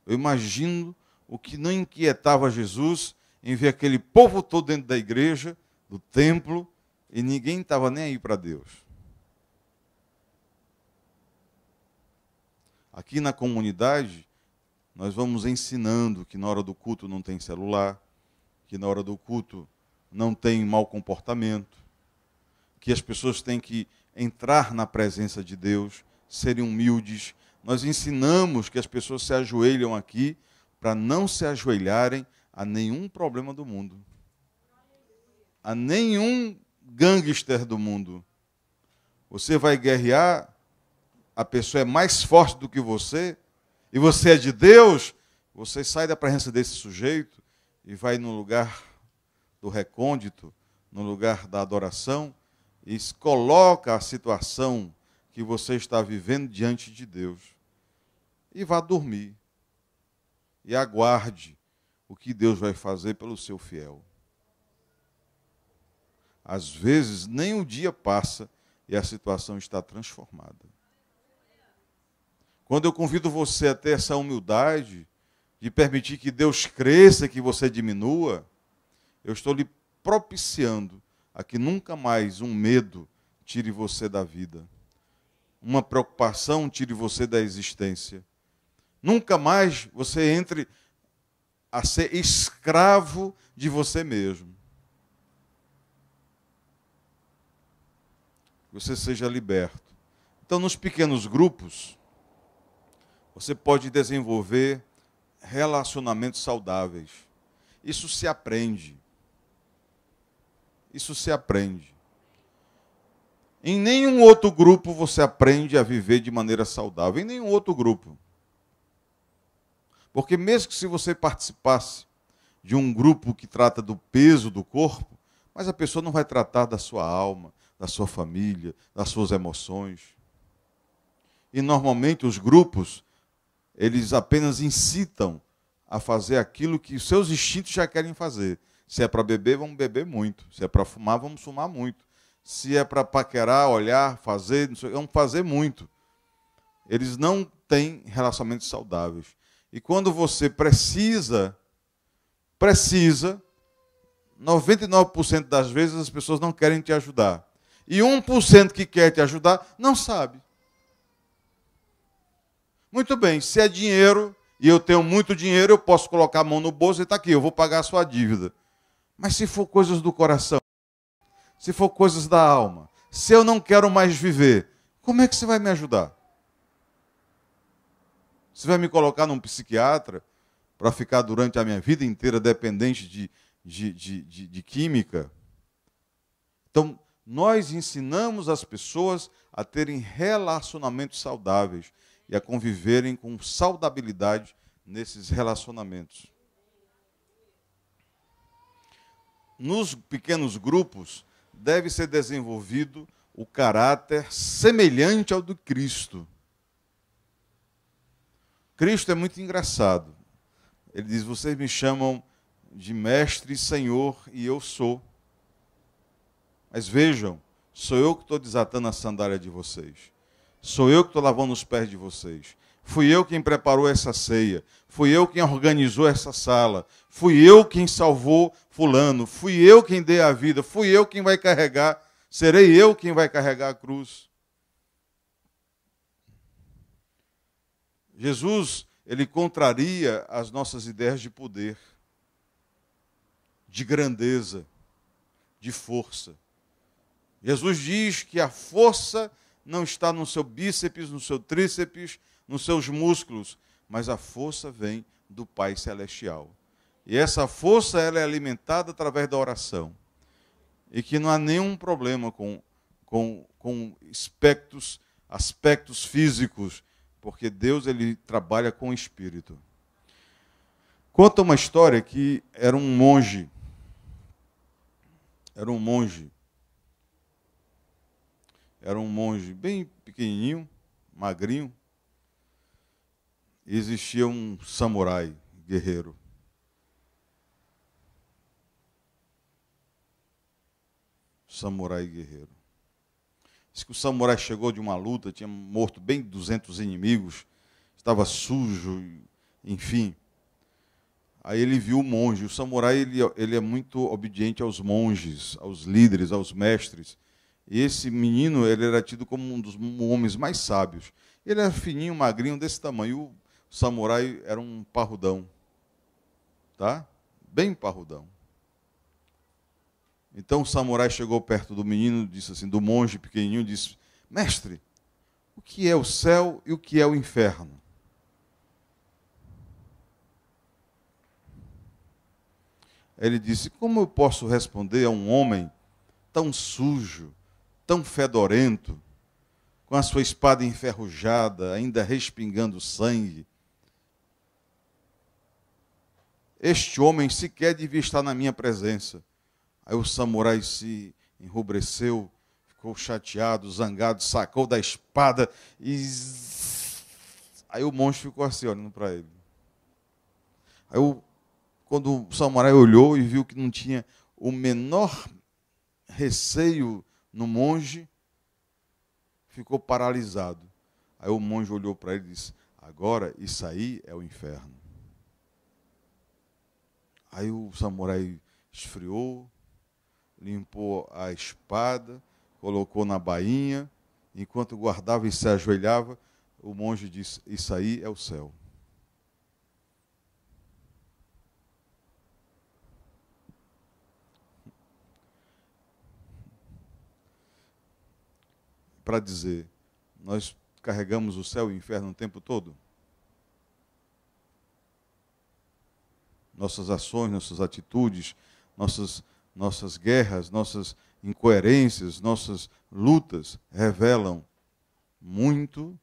Eu imagino o que não inquietava Jesus em ver aquele povo todo dentro da igreja, do templo, e ninguém estava nem aí para Deus. Aqui na comunidade, nós vamos ensinando que na hora do culto não tem celular, que na hora do culto não tem mau comportamento, que as pessoas têm que entrar na presença de Deus, serem humildes. Nós ensinamos que as pessoas se ajoelham aqui para não se ajoelharem a nenhum problema do mundo, a nenhum gangster do mundo. Você vai guerrear, a pessoa é mais forte do que você, e você é de Deus, você sai da presença desse sujeito e vai no lugar do recôndito, no lugar da adoração, e coloca a situação que você está vivendo diante de Deus. E vá dormir. E aguarde o que Deus vai fazer pelo seu fiel. Às vezes, nem o dia passa e a situação está transformada. Quando eu convido você a ter essa humildade, de permitir que Deus cresça e que você diminua, eu estou lhe propiciando a que nunca mais um medo tire você da vida. Uma preocupação tire você da existência. Nunca mais você entre a ser escravo de você mesmo. Você seja liberto. Então, nos pequenos grupos, você pode desenvolver relacionamentos saudáveis. Isso se aprende. Isso se aprende. Em nenhum outro grupo você aprende a viver de maneira saudável. Em nenhum outro grupo. Porque mesmo que se você participasse de um grupo que trata do peso do corpo, mas a pessoa não vai tratar da sua alma, da sua família, das suas emoções. E normalmente os grupos, eles apenas incitam a fazer aquilo que os seus instintos já querem fazer. Se é para beber, vamos beber muito. Se é para fumar, vamos fumar muito. Se é para paquerar, olhar, fazer, não sei, vamos fazer muito. Eles não têm relacionamentos saudáveis. E quando você precisa precisa, 99% das vezes as pessoas não querem te ajudar. E 1% que quer te ajudar, não sabe. Muito bem, se é dinheiro, e eu tenho muito dinheiro, eu posso colocar a mão no bolso e está aqui, eu vou pagar a sua dívida. Mas se for coisas do coração, se for coisas da alma, se eu não quero mais viver, como é que você vai me ajudar? Você vai me colocar num psiquiatra para ficar durante a minha vida inteira dependente de química? Então, nós ensinamos as pessoas a terem relacionamentos saudáveis e a conviverem com saudabilidade nesses relacionamentos. Nos pequenos grupos, deve ser desenvolvido o caráter semelhante ao do Cristo. Cristo é muito engraçado. Ele diz, vocês me chamam de mestre e senhor, e eu sou. Mas vejam, sou eu que estou desatando a sandália de vocês. Sou eu que estou lavando os pés de vocês. Fui eu quem preparou essa ceia. Fui eu quem organizou essa sala. Fui eu quem salvou fulano. Fui eu quem dei a vida. Fui eu quem vai carregar. Serei eu quem vai carregar a cruz. Jesus, ele contraria as nossas ideias de poder, de grandeza, de força. Jesus diz que a força não está no seu bíceps, no seu tríceps, nos seus músculos, mas a força vem do Pai Celestial. E essa força ela é alimentada através da oração. E que não há nenhum problema com aspectos físicos, porque Deus ele trabalha com o Espírito. Conta uma história que era um monge bem pequenininho, magrinho, e existia um samurai guerreiro. Samurai guerreiro. Diz que o samurai chegou de uma luta, tinha morto bem 200 inimigos, estava sujo, enfim. Aí ele viu o monge. O samurai ele é muito obediente aos monges, aos líderes, aos mestres. E esse menino ele era tido como um dos homens mais sábios. Ele era fininho, magrinho, desse tamanho. O samurai era um parrudão, tá? Bem parrudão. Então o samurai chegou perto do menino, disse assim, do monge pequenininho, disse: mestre, o que é o céu e o que é o inferno? Ele disse: como eu posso responder a um homem tão sujo, tão fedorento, com a sua espada enferrujada, ainda respingando sangue? Este homem sequer devia estar na minha presença. Aí o samurai se enrubesceu, ficou chateado, zangado, sacou da espada e... Aí o monge ficou assim, olhando para ele. Aí quando o samurai olhou e viu que não tinha o menor receio no monge, ficou paralisado. Aí o monge olhou para ele e disse: agora isso aí é o inferno. Aí o samurai esfriou, limpou a espada, colocou na bainha, enquanto guardava e se ajoelhava, o monge disse: isso aí é o céu. Para dizer, nós carregamos o céu e o inferno o tempo todo? Nossas ações, nossas atitudes, nossas guerras, nossas incoerências, nossas lutas revelam muito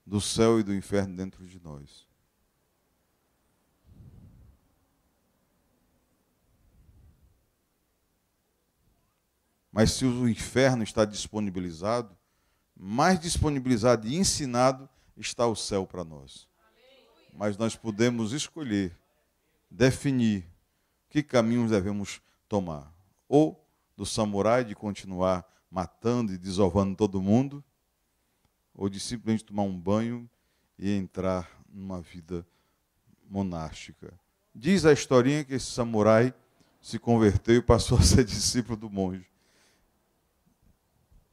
do céu e do inferno dentro de nós. Mas se o inferno está disponibilizado, mais disponibilizado e ensinado está o céu para nós. Mas nós podemos escolher, definir que caminhos devemos tomar. Ou do samurai de continuar matando e desovando todo mundo, ou de simplesmente tomar um banho e entrar numa vida monástica. Diz a historinha que esse samurai se converteu e passou a ser discípulo do monge.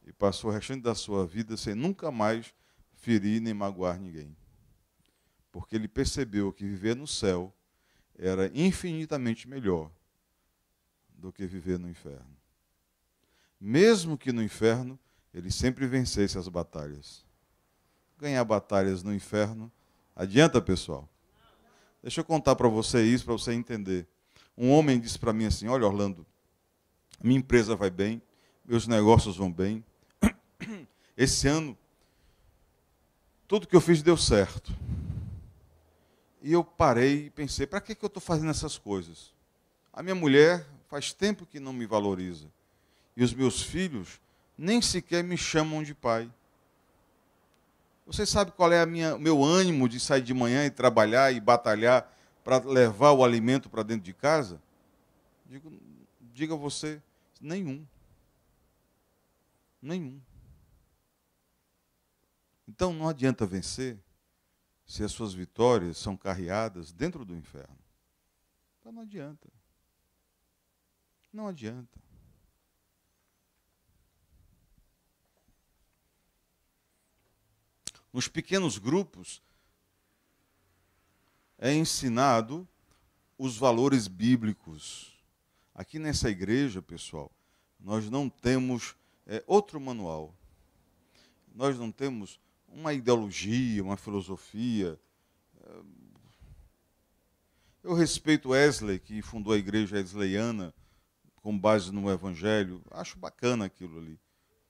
E passou o restante da sua vida sem nunca mais ferir nem magoar ninguém. Porque ele percebeu que viver no céu era infinitamente melhor do que viver no inferno. Mesmo que no inferno ele sempre vencesse as batalhas. Ganhar batalhas no inferno adianta, pessoal? Deixa eu contar para você isso, para você entender. Um homem disse para mim assim: olha, Orlando, minha empresa vai bem, meus negócios vão bem. Esse ano, tudo que eu fiz deu certo. E eu parei e pensei, para que eu estou fazendo essas coisas? A minha mulher faz tempo que não me valoriza. E os meus filhos nem sequer me chamam de pai. Você sabe qual é o meu ânimo de sair de manhã e trabalhar e batalhar para levar o alimento para dentro de casa? Diga você, nenhum. Nenhum. Então não adianta vencer se as suas vitórias são carreadas dentro do inferno. Então não adianta. Não adianta. Nos pequenos grupos é ensinado os valores bíblicos. Aqui nessa igreja, pessoal, nós não temos outro manual. Nós não temos uma ideologia, uma filosofia. Eu respeito Wesley, que fundou a igreja wesleyana com base no Evangelho. Acho bacana aquilo ali.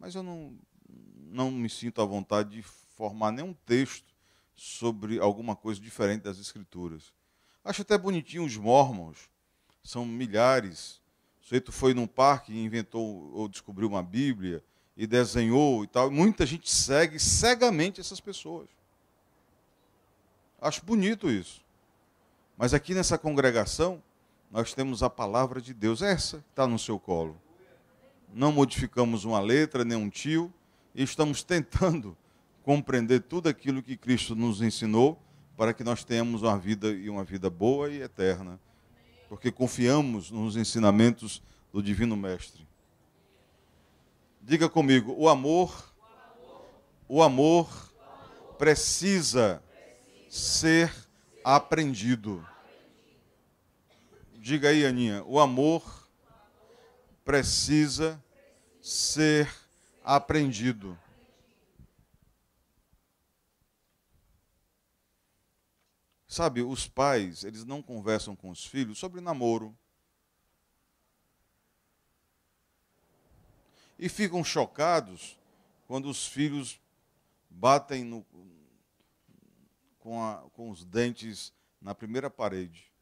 Mas eu não me sinto à vontade de formar nenhum texto sobre alguma coisa diferente das Escrituras. Acho até bonitinho os mormons. São milhares. O sujeito foi num parque e inventou ou descobriu uma Bíblia e desenhou e tal. Muita gente segue cegamente essas pessoas. Acho bonito isso. Mas aqui nessa congregação, nós temos a palavra de Deus. Essa está no seu colo. Não modificamos uma letra, nem um tio, e estamos tentando compreender tudo aquilo que Cristo nos ensinou para que nós tenhamos uma vida boa e eterna. Porque confiamos nos ensinamentos do Divino Mestre. Diga comigo, o amor precisa ser aprendido. Diga aí, Aninha, o amor precisa ser aprendido. Sabe, os pais, eles não conversam com os filhos sobre namoro. E ficam chocados quando os filhos batem com os dentes na primeira parede.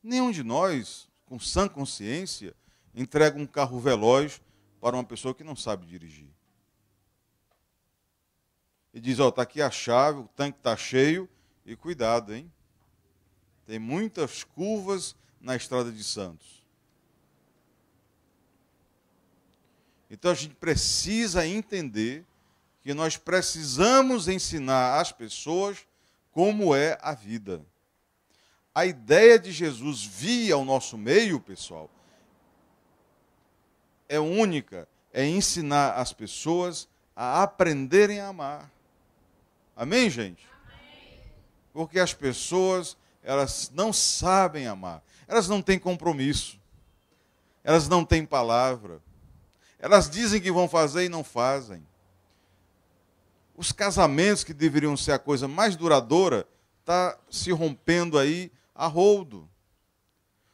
Nenhum de nós, com sã consciência, entrega um carro veloz para uma pessoa que não sabe dirigir. E diz, está aqui a chave, o tanque está cheio, e cuidado, hein? Tem muitas curvas na estrada de Santos. Então a gente precisa entender que nós precisamos ensinar às pessoas como é a vida. A ideia de Jesus vir ao nosso meio, pessoal, é única, é ensinar as pessoas a aprenderem a amar. Amém, gente? Amém. Porque as pessoas, elas não sabem amar. Elas não têm compromisso. Elas não têm palavra. Elas dizem que vão fazer e não fazem. Os casamentos que deveriam ser a coisa mais duradoura, está se rompendo aí a rodo.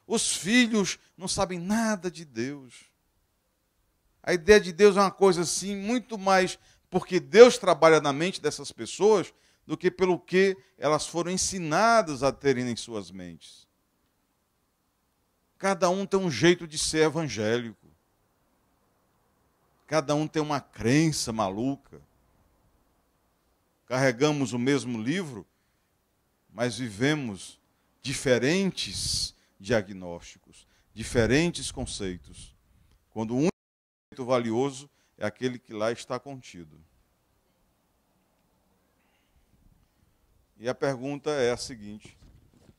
Os filhos não sabem nada de Deus. A ideia de Deus é uma coisa assim, muito mais porque Deus trabalha na mente dessas pessoas do que pelo que elas foram ensinadas a terem em suas mentes. Cada um tem um jeito de ser evangélico. Cada um tem uma crença maluca. Carregamos o mesmo livro, mas vivemos diferentes diagnósticos, diferentes conceitos. Quando o único conceito valioso é aquele que lá está contido. E a pergunta é a seguinte: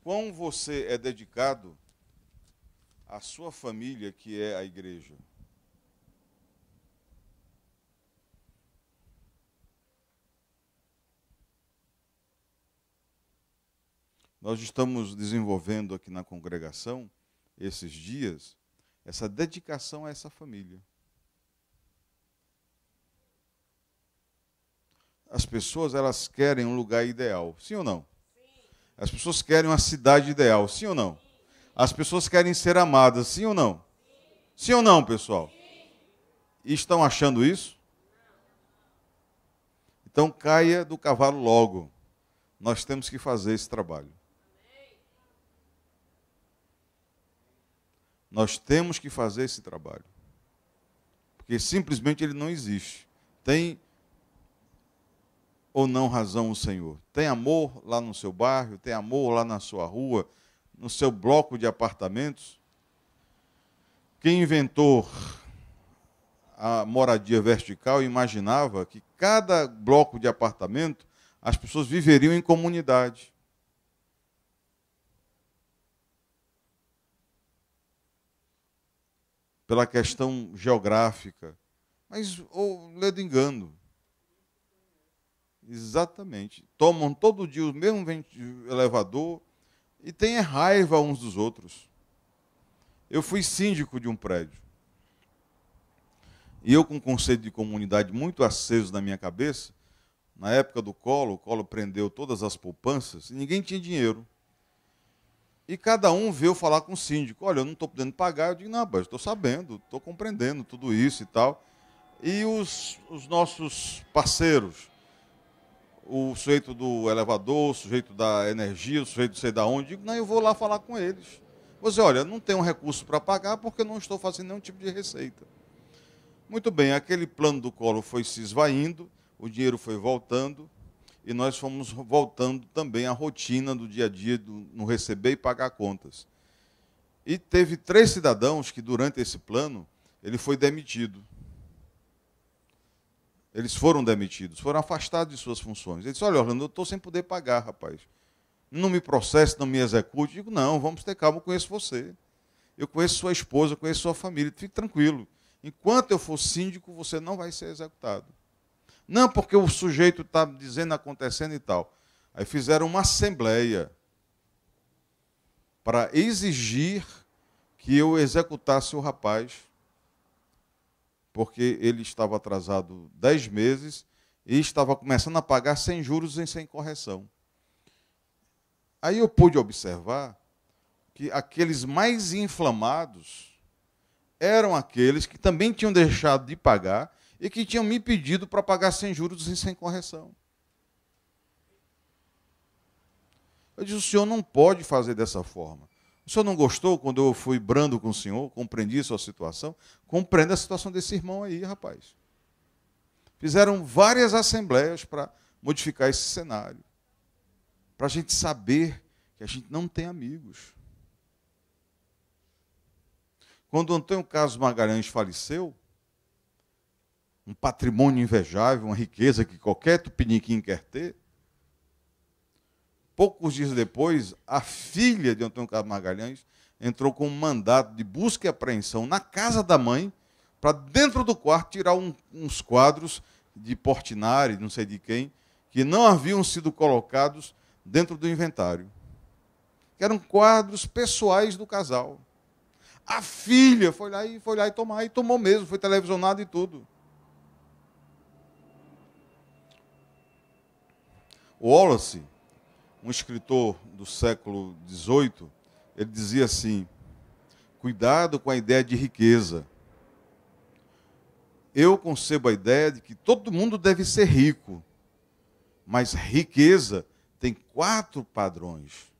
quão você é dedicado à sua família, que é a igreja. Nós estamos desenvolvendo aqui na congregação, esses dias, essa dedicação a essa família. As pessoas, elas querem um lugar ideal, sim ou não? Sim. As pessoas querem uma cidade ideal, sim ou não? Sim. As pessoas querem ser amadas, sim ou não? Sim, sim ou não, pessoal? Sim. E estão achando isso? Então caia do cavalo logo. Nós temos que fazer esse trabalho. Nós temos que fazer esse trabalho. Porque simplesmente ele não existe. Tem ou não razão o Senhor? Tem amor lá no seu bairro? Tem amor lá na sua rua? No seu bloco de apartamentos? Quem inventou a moradia vertical imaginava que cada bloco de apartamento as pessoas viveriam em comunidade. Pela questão geográfica, mas ledo engano. Exatamente. Tomam todo dia o mesmo elevador e têm raiva uns dos outros. Eu fui síndico de um prédio. E eu, com um conceito de comunidade muito aceso na minha cabeça, na época do Collor, o Collor prendeu todas as poupanças e ninguém tinha dinheiro. E cada um veio falar com o síndico. Olha, eu não estou podendo pagar. Eu digo, não, mas estou sabendo, estou compreendendo tudo isso e tal. E os nossos parceiros, o sujeito do elevador, o sujeito da energia, o sujeito de sei da onde, eu digo, não, eu vou lá falar com eles. Você, olha, não tenho recurso para pagar porque eu não estou fazendo nenhum tipo de receita. Muito bem, aquele plano do Collor foi se esvaindo, o dinheiro foi voltando, e nós fomos voltando também à rotina do dia a dia, no receber e pagar contas. E teve 3 cidadãos que, durante esse plano, ele foi demitido. Eles foram demitidos, foram afastados de suas funções. Ele disse, olha, Orlando, eu estou sem poder pagar, rapaz. Não me processe, não me execute. Eu digo, não, vamos ter calma, eu conheço você. Eu conheço sua esposa, eu conheço sua família. Fique tranquilo. Enquanto eu for síndico, você não vai ser executado. Não, porque o sujeito está dizendo, acontecendo e tal. Aí fizeram uma assembleia para exigir que eu executasse o rapaz, porque ele estava atrasado 10 meses e estava começando a pagar sem juros e sem correção. Aí eu pude observar que aqueles mais inflamados eram aqueles que também tinham deixado de pagar e que tinham me pedido para pagar sem juros e sem correção. Eu disse, o senhor não pode fazer dessa forma. O senhor não gostou quando eu fui brando com o senhor, compreendi a sua situação? Compreenda a situação desse irmão aí, rapaz. Fizeram várias assembleias para modificar esse cenário. Para a gente saber que a gente não tem amigos. Quando o Antônio Carlos Magalhães faleceu, um patrimônio invejável, uma riqueza que qualquer tupiniquim quer ter, poucos dias depois, a filha de Antônio Carlos Magalhães entrou com um mandato de busca e apreensão na casa da mãe, para dentro do quarto tirar uns quadros de Portinari, não sei de quem, que não haviam sido colocados dentro do inventário. Que eram quadros pessoais do casal. A filha foi lá e tomar, e tomou mesmo, foi televisionado e tudo. O Wallace, um escritor do século XVIII, ele dizia assim, cuidado com a ideia de riqueza. Eu concebo a ideia de que todo mundo deve ser rico, mas riqueza tem 4 padrões.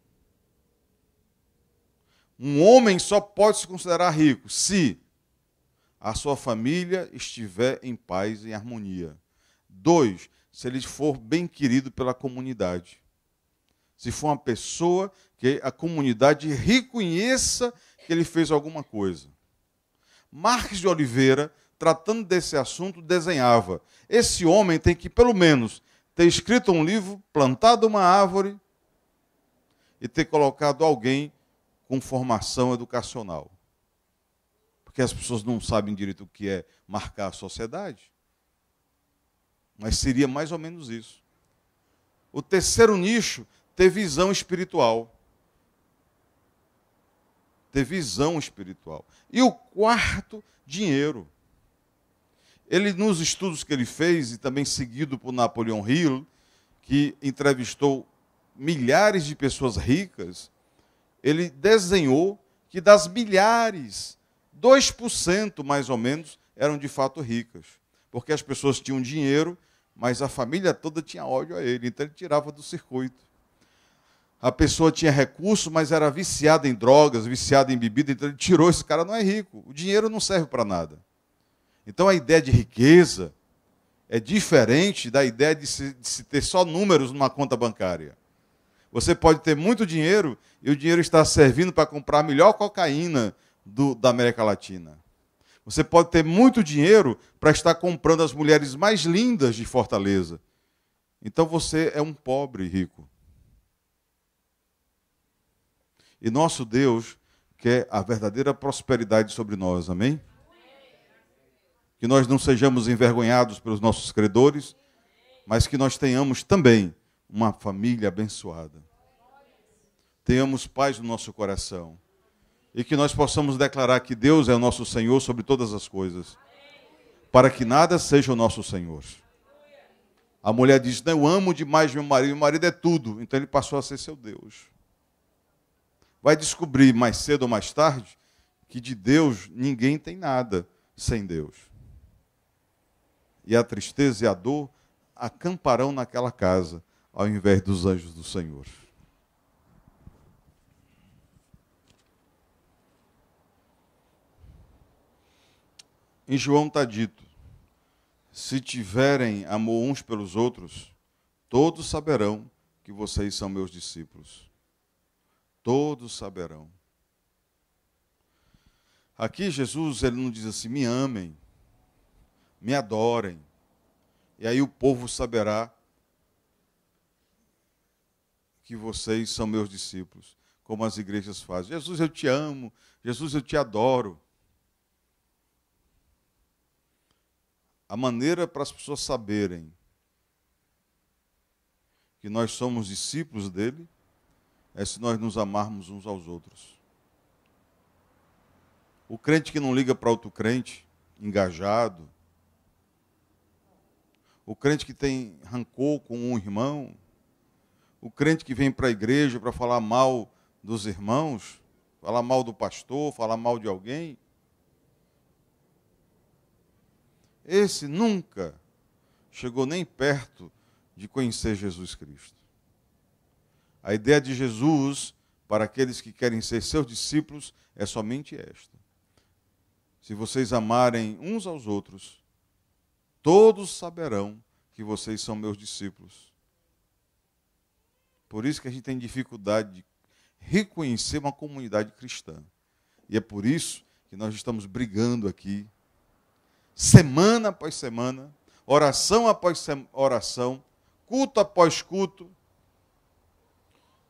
Um homem só pode se considerar rico se a sua família estiver em paz e em harmonia. 2, se ele for bem querido pela comunidade. Se for uma pessoa que a comunidade reconheça que ele fez alguma coisa. Marques de Oliveira, tratando desse assunto, desenhava. Esse homem tem que, pelo menos, ter escrito um livro, plantado uma árvore e ter colocado alguém com formação educacional. Porque as pessoas não sabem direito o que é marcar a sociedade. Mas seria mais ou menos isso. O terceiro nicho, ter visão espiritual. Ter visão espiritual. E o quarto, dinheiro. Ele, nos estudos que ele fez, e também seguido por Napoleon Hill, que entrevistou milhares de pessoas ricas, ele desenhou que das milhares, 2% mais ou menos eram de fato ricas. Porque as pessoas tinham dinheiro, mas a família toda tinha ódio a ele, então ele tirava do circuito. A pessoa tinha recurso, mas era viciada em drogas, viciada em bebida, então ele tirou, esse cara não é rico. O dinheiro não serve para nada. Então a ideia de riqueza é diferente da ideia de se ter só números numa conta bancária. Você pode ter muito dinheiro e o dinheiro está servindo para comprar a melhor cocaína da América Latina. Você pode ter muito dinheiro para estar comprando as mulheres mais lindas de Fortaleza. Então você é um pobre rico. E nosso Deus quer a verdadeira prosperidade sobre nós, amém? Que nós não sejamos envergonhados pelos nossos credores, mas que nós tenhamos também uma família abençoada. Tenhamos paz no nosso coração. E que nós possamos declarar que Deus é o nosso Senhor sobre todas as coisas. Para que nada seja o nosso Senhor. A mulher diz, não, eu amo demais meu marido é tudo. Então ele passou a ser seu Deus. Vai descobrir mais cedo ou mais tarde que de Deus ninguém tem nada sem Deus. E a tristeza e a dor acamparão naquela casa, ao invés dos anjos do Senhor. Em João está dito, se tiverem amor uns pelos outros, todos saberão que vocês são meus discípulos. Todos saberão. Aqui Jesus ele não diz assim, me amem, me adorem, e aí o povo saberá que vocês são meus discípulos, como as igrejas fazem. Jesus, eu te amo, Jesus, eu te adoro. A maneira para as pessoas saberem que nós somos discípulos dele é se nós nos amarmos uns aos outros. O crente que não liga para outro crente, engajado, o crente que tem rancor com um irmão, o crente que vem para a igreja para falar mal dos irmãos, falar mal do pastor, falar mal de alguém, esse nunca chegou nem perto de conhecer Jesus Cristo. A ideia de Jesus, para aqueles que querem ser seus discípulos, é somente esta. Se vocês amarem uns aos outros, todos saberão que vocês são meus discípulos. Por isso que a gente tem dificuldade de reconhecer uma comunidade cristã. E é por isso que nós estamos brigando aqui, semana após semana, oração após oração, culto após culto,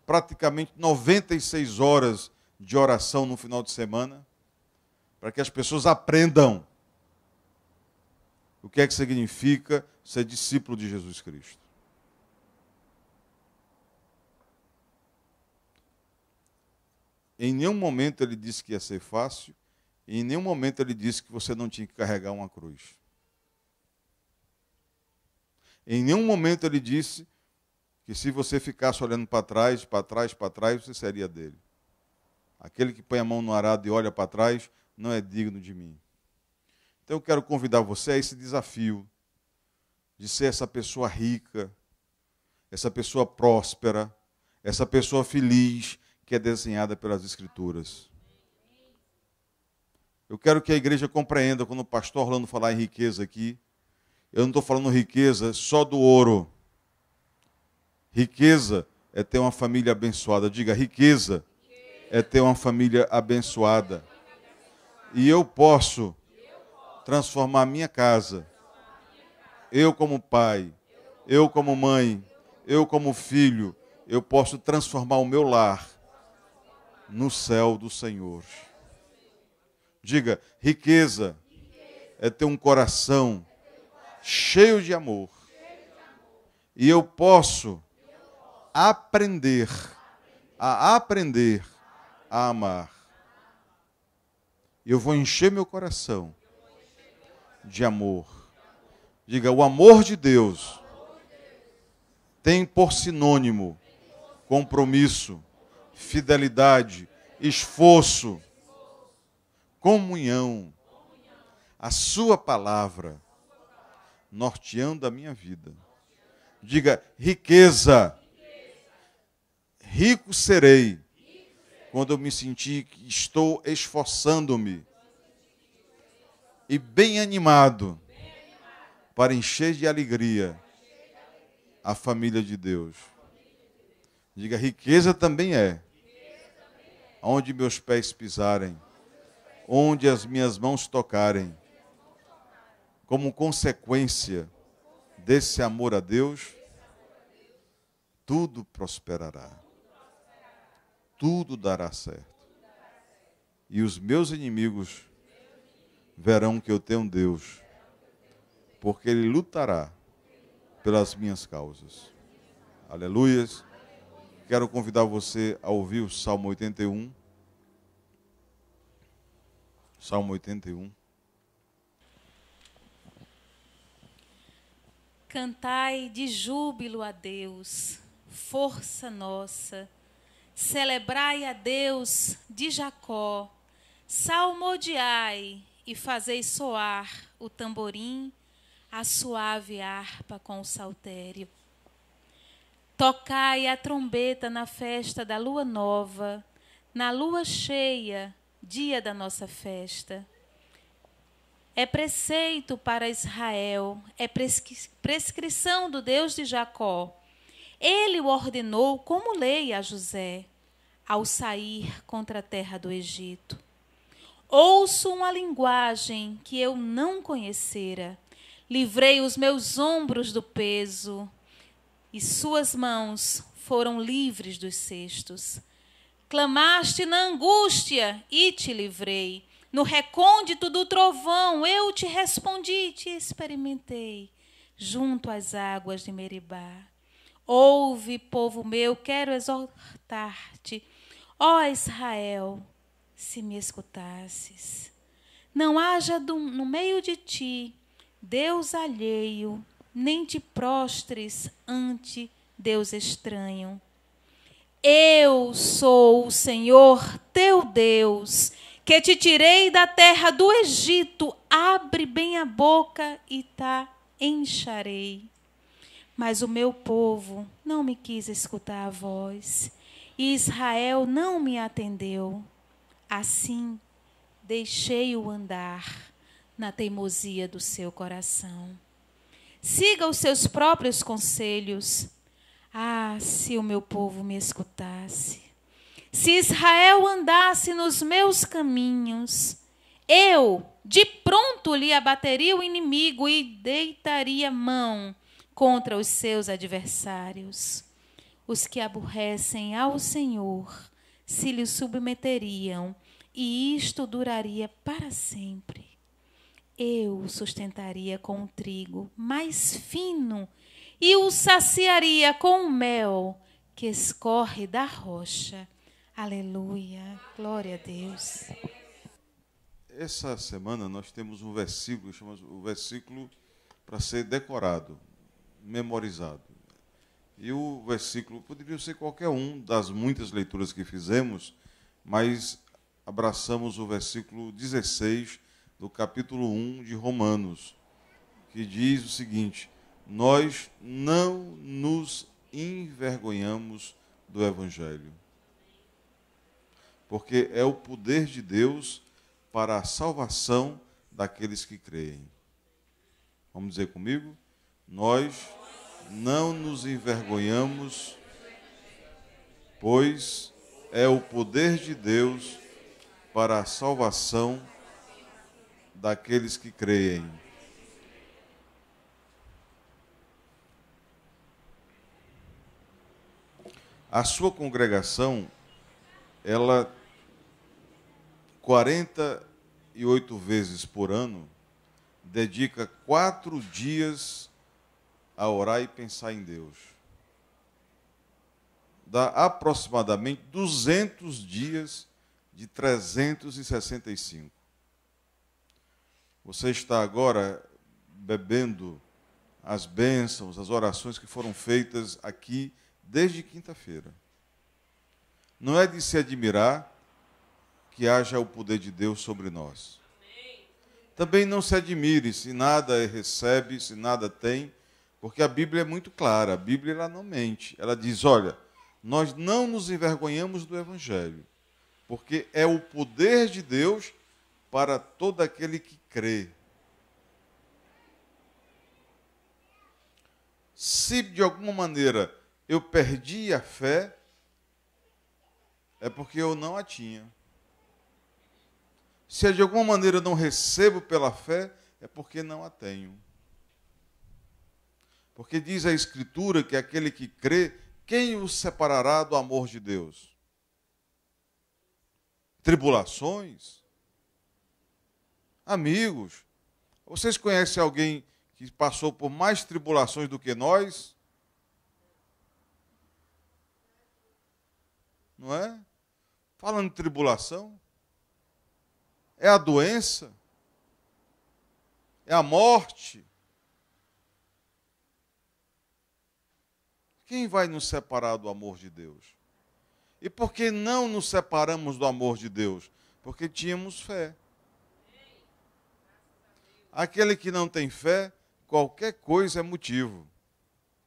praticamente 96 horas de oração no final de semana, para que as pessoas aprendam o que é que significa ser discípulo de Jesus Cristo. Em nenhum momento ele disse que ia ser fácil, e em nenhum momento ele disse que você não tinha que carregar uma cruz. Em nenhum momento ele disse que se você ficasse olhando para trás, você seria dele. Aquele que põe a mão no arado e olha para trás, não é digno de mim. Então eu quero convidar você a esse desafio de ser essa pessoa rica, essa pessoa próspera, essa pessoa feliz que é desenhada pelas Escrituras. Eu quero que a igreja compreenda, quando o pastor Orlando falar em riqueza aqui, eu não estou falando riqueza só do ouro. Riqueza é ter uma família abençoada. Diga, riqueza é ter uma família abençoada. E eu posso transformar minha casa, eu como pai, eu como mãe, eu como filho, eu posso transformar o meu lar no céu do Senhor. Diga, riqueza é ter um coração cheio de amor. E eu posso aprender a amar. Eu vou encher meu coração de amor. Diga, o amor de Deus tem por sinônimo compromisso, fidelidade, esforço, comunhão. A sua palavra norteando a minha vida. Diga, riqueza. Rico serei quando eu me sentir que estou esforçando-me e bem animado para encher de alegria a família de Deus. Diga, riqueza também é onde meus pés pisarem, onde as minhas mãos tocarem. Como consequência desse amor a Deus, tudo prosperará. Tudo dará certo. E os meus inimigos verão que eu tenho um Deus, porque Ele lutará pelas minhas causas. Aleluias. Quero convidar você a ouvir o Salmo 81. Salmo 81. Cantai de júbilo a Deus, força nossa. Celebrai a Deus de Jacó. Salmodiai e fazei soar o tamborim, a suave harpa com o saltério. Tocai a trombeta na festa da lua nova, na lua cheia, dia da nossa festa. É preceito para Israel, é prescrição do Deus de Jacó. Ele o ordenou como lei a José, ao sair contra a terra do Egito. Ouço uma linguagem que eu não conhecera. Livrei os meus ombros do peso, e suas mãos foram livres dos cestos. Clamaste na angústia e te livrei. No recôndito do trovão eu te respondi e te experimentei, junto às águas de Meribá. Ouve, povo meu, quero exortar-te, ó Israel, se me escutasses. Não haja no meio de ti Deus alheio, nem te prostres ante Deus estranho. Eu sou o Senhor teu Deus, que te tirei da terra do Egito. Abre bem a boca e encharei. Mas o meu povo não me quis escutar a voz, e Israel não me atendeu. Assim, deixei-o andar na teimosia do seu coração. Siga os seus próprios conselhos. Ah, se o meu povo me escutasse! Se Israel andasse nos meus caminhos, eu de pronto lhe abateria o inimigo e deitaria mão contra os seus adversários. Os que aborrecem ao Senhor se lhe submeteriam, e isto duraria para sempre. Eu o sustentaria com o trigo mais fino e o saciaria com o mel que escorre da rocha. Aleluia, glória a Deus. Essa semana nós temos um versículo, chamamos o versículo para ser decorado, memorizado. E o versículo poderia ser qualquer um das muitas leituras que fizemos, mas abraçamos o versículo 16 do capítulo 1 de Romanos, que diz o seguinte: nós não nos envergonhamos do Evangelho, porque é o poder de Deus para a salvação daqueles que creem. Vamos dizer comigo? Nós não nos envergonhamos, pois é o poder de Deus para a salvação daqueles que creem. A sua congregação, ela 48 vezes por ano dedica 4 dias a orar e pensar em Deus. Dá aproximadamente 200 dias de 365. Você está agora bebendo as bênçãos, as orações que foram feitas aqui desde quinta-feira. Não é de se admirar que haja o poder de Deus sobre nós. Também não se admire se nada recebe, se nada tem, porque a Bíblia é muito clara. A Bíblia ela não mente. Ela diz, olha, nós não nos envergonhamos do Evangelho, porque é o poder de Deus para todo aquele que crê. Se de alguma maneira eu perdi a fé, é porque eu não a tinha. Se de alguma maneira eu não recebo pela fé, é porque não a tenho. Porque diz a Escritura que aquele que crê, quem o separará do amor de Deus? Tribulações? Amigos? Vocês conhecem alguém que passou por mais tribulações do que nós? Não é? Falando de tribulação, é a doença, é a morte. Quem vai nos separar do amor de Deus? E por que não nos separamos do amor de Deus? Porque tínhamos fé. Aquele que não tem fé, qualquer coisa é motivo.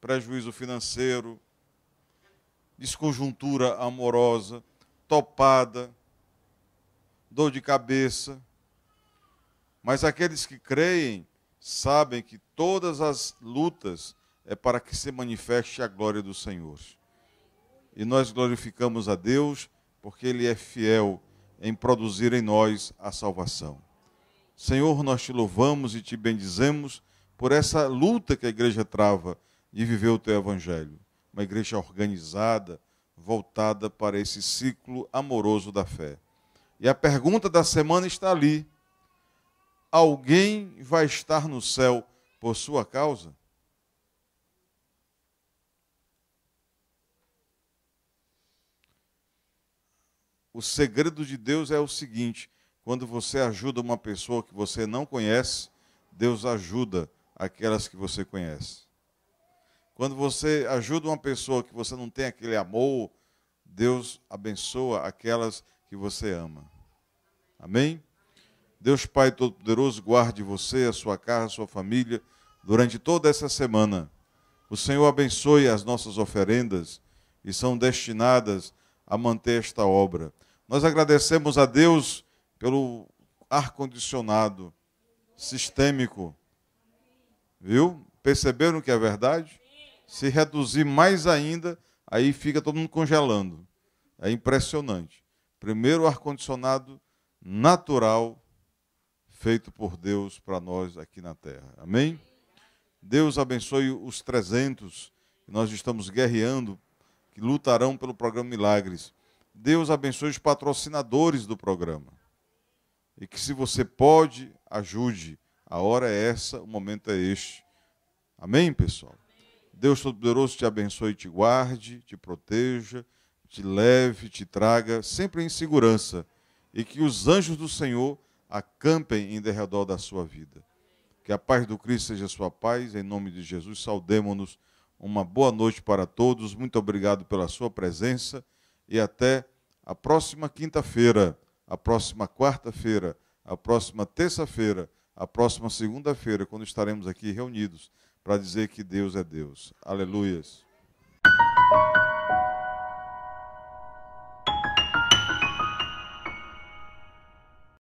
Prejuízo financeiro, desconjuntura amorosa, topada, dor de cabeça. Mas aqueles que creem sabem que todas as lutas é para que se manifeste a glória do Senhor. E nós glorificamos a Deus porque Ele é fiel em produzir em nós a salvação. Senhor, nós te louvamos e te bendizemos por essa luta que a igreja trava de viver o teu evangelho. Uma igreja organizada, voltada para esse ciclo amoroso da fé. E a pergunta da semana está ali. Alguém vai estar no céu por sua causa? O segredo de Deus é o seguinte: quando você ajuda uma pessoa que você não conhece, Deus ajuda aquelas que você conhece. Quando você ajuda uma pessoa que você não tem aquele amor, Deus abençoa aquelas que você ama. Amém? Deus Pai Todo-Poderoso, guarde você, a sua casa, a sua família, durante toda essa semana. O Senhor abençoe as nossas oferendas e são destinadas a manter esta obra. Nós agradecemos a Deus pelo ar-condicionado sistêmico. Viu? Perceberam que é verdade? Se reduzir mais ainda, aí fica todo mundo congelando. É impressionante. Primeiro ar-condicionado natural feito por Deus para nós aqui na terra. Amém? Deus abençoe os 300 que nós estamos guerreando, que lutarão pelo programa Milagres. Deus abençoe os patrocinadores do programa. E que se você pode, ajude. A hora é essa, o momento é este. Amém, pessoal? Deus Todo-Poderoso te abençoe e te guarde, te proteja, te leve, te traga sempre em segurança. E que os anjos do Senhor acampem em derredor da sua vida. Que a paz do Cristo seja a sua paz. Em nome de Jesus, saudemo-nos. Uma boa noite para todos. Muito obrigado pela sua presença. E até a próxima quinta-feira, a próxima quarta-feira, a próxima terça-feira, a próxima segunda-feira, quando estaremos aqui reunidos para dizer que Deus é Deus. Aleluias.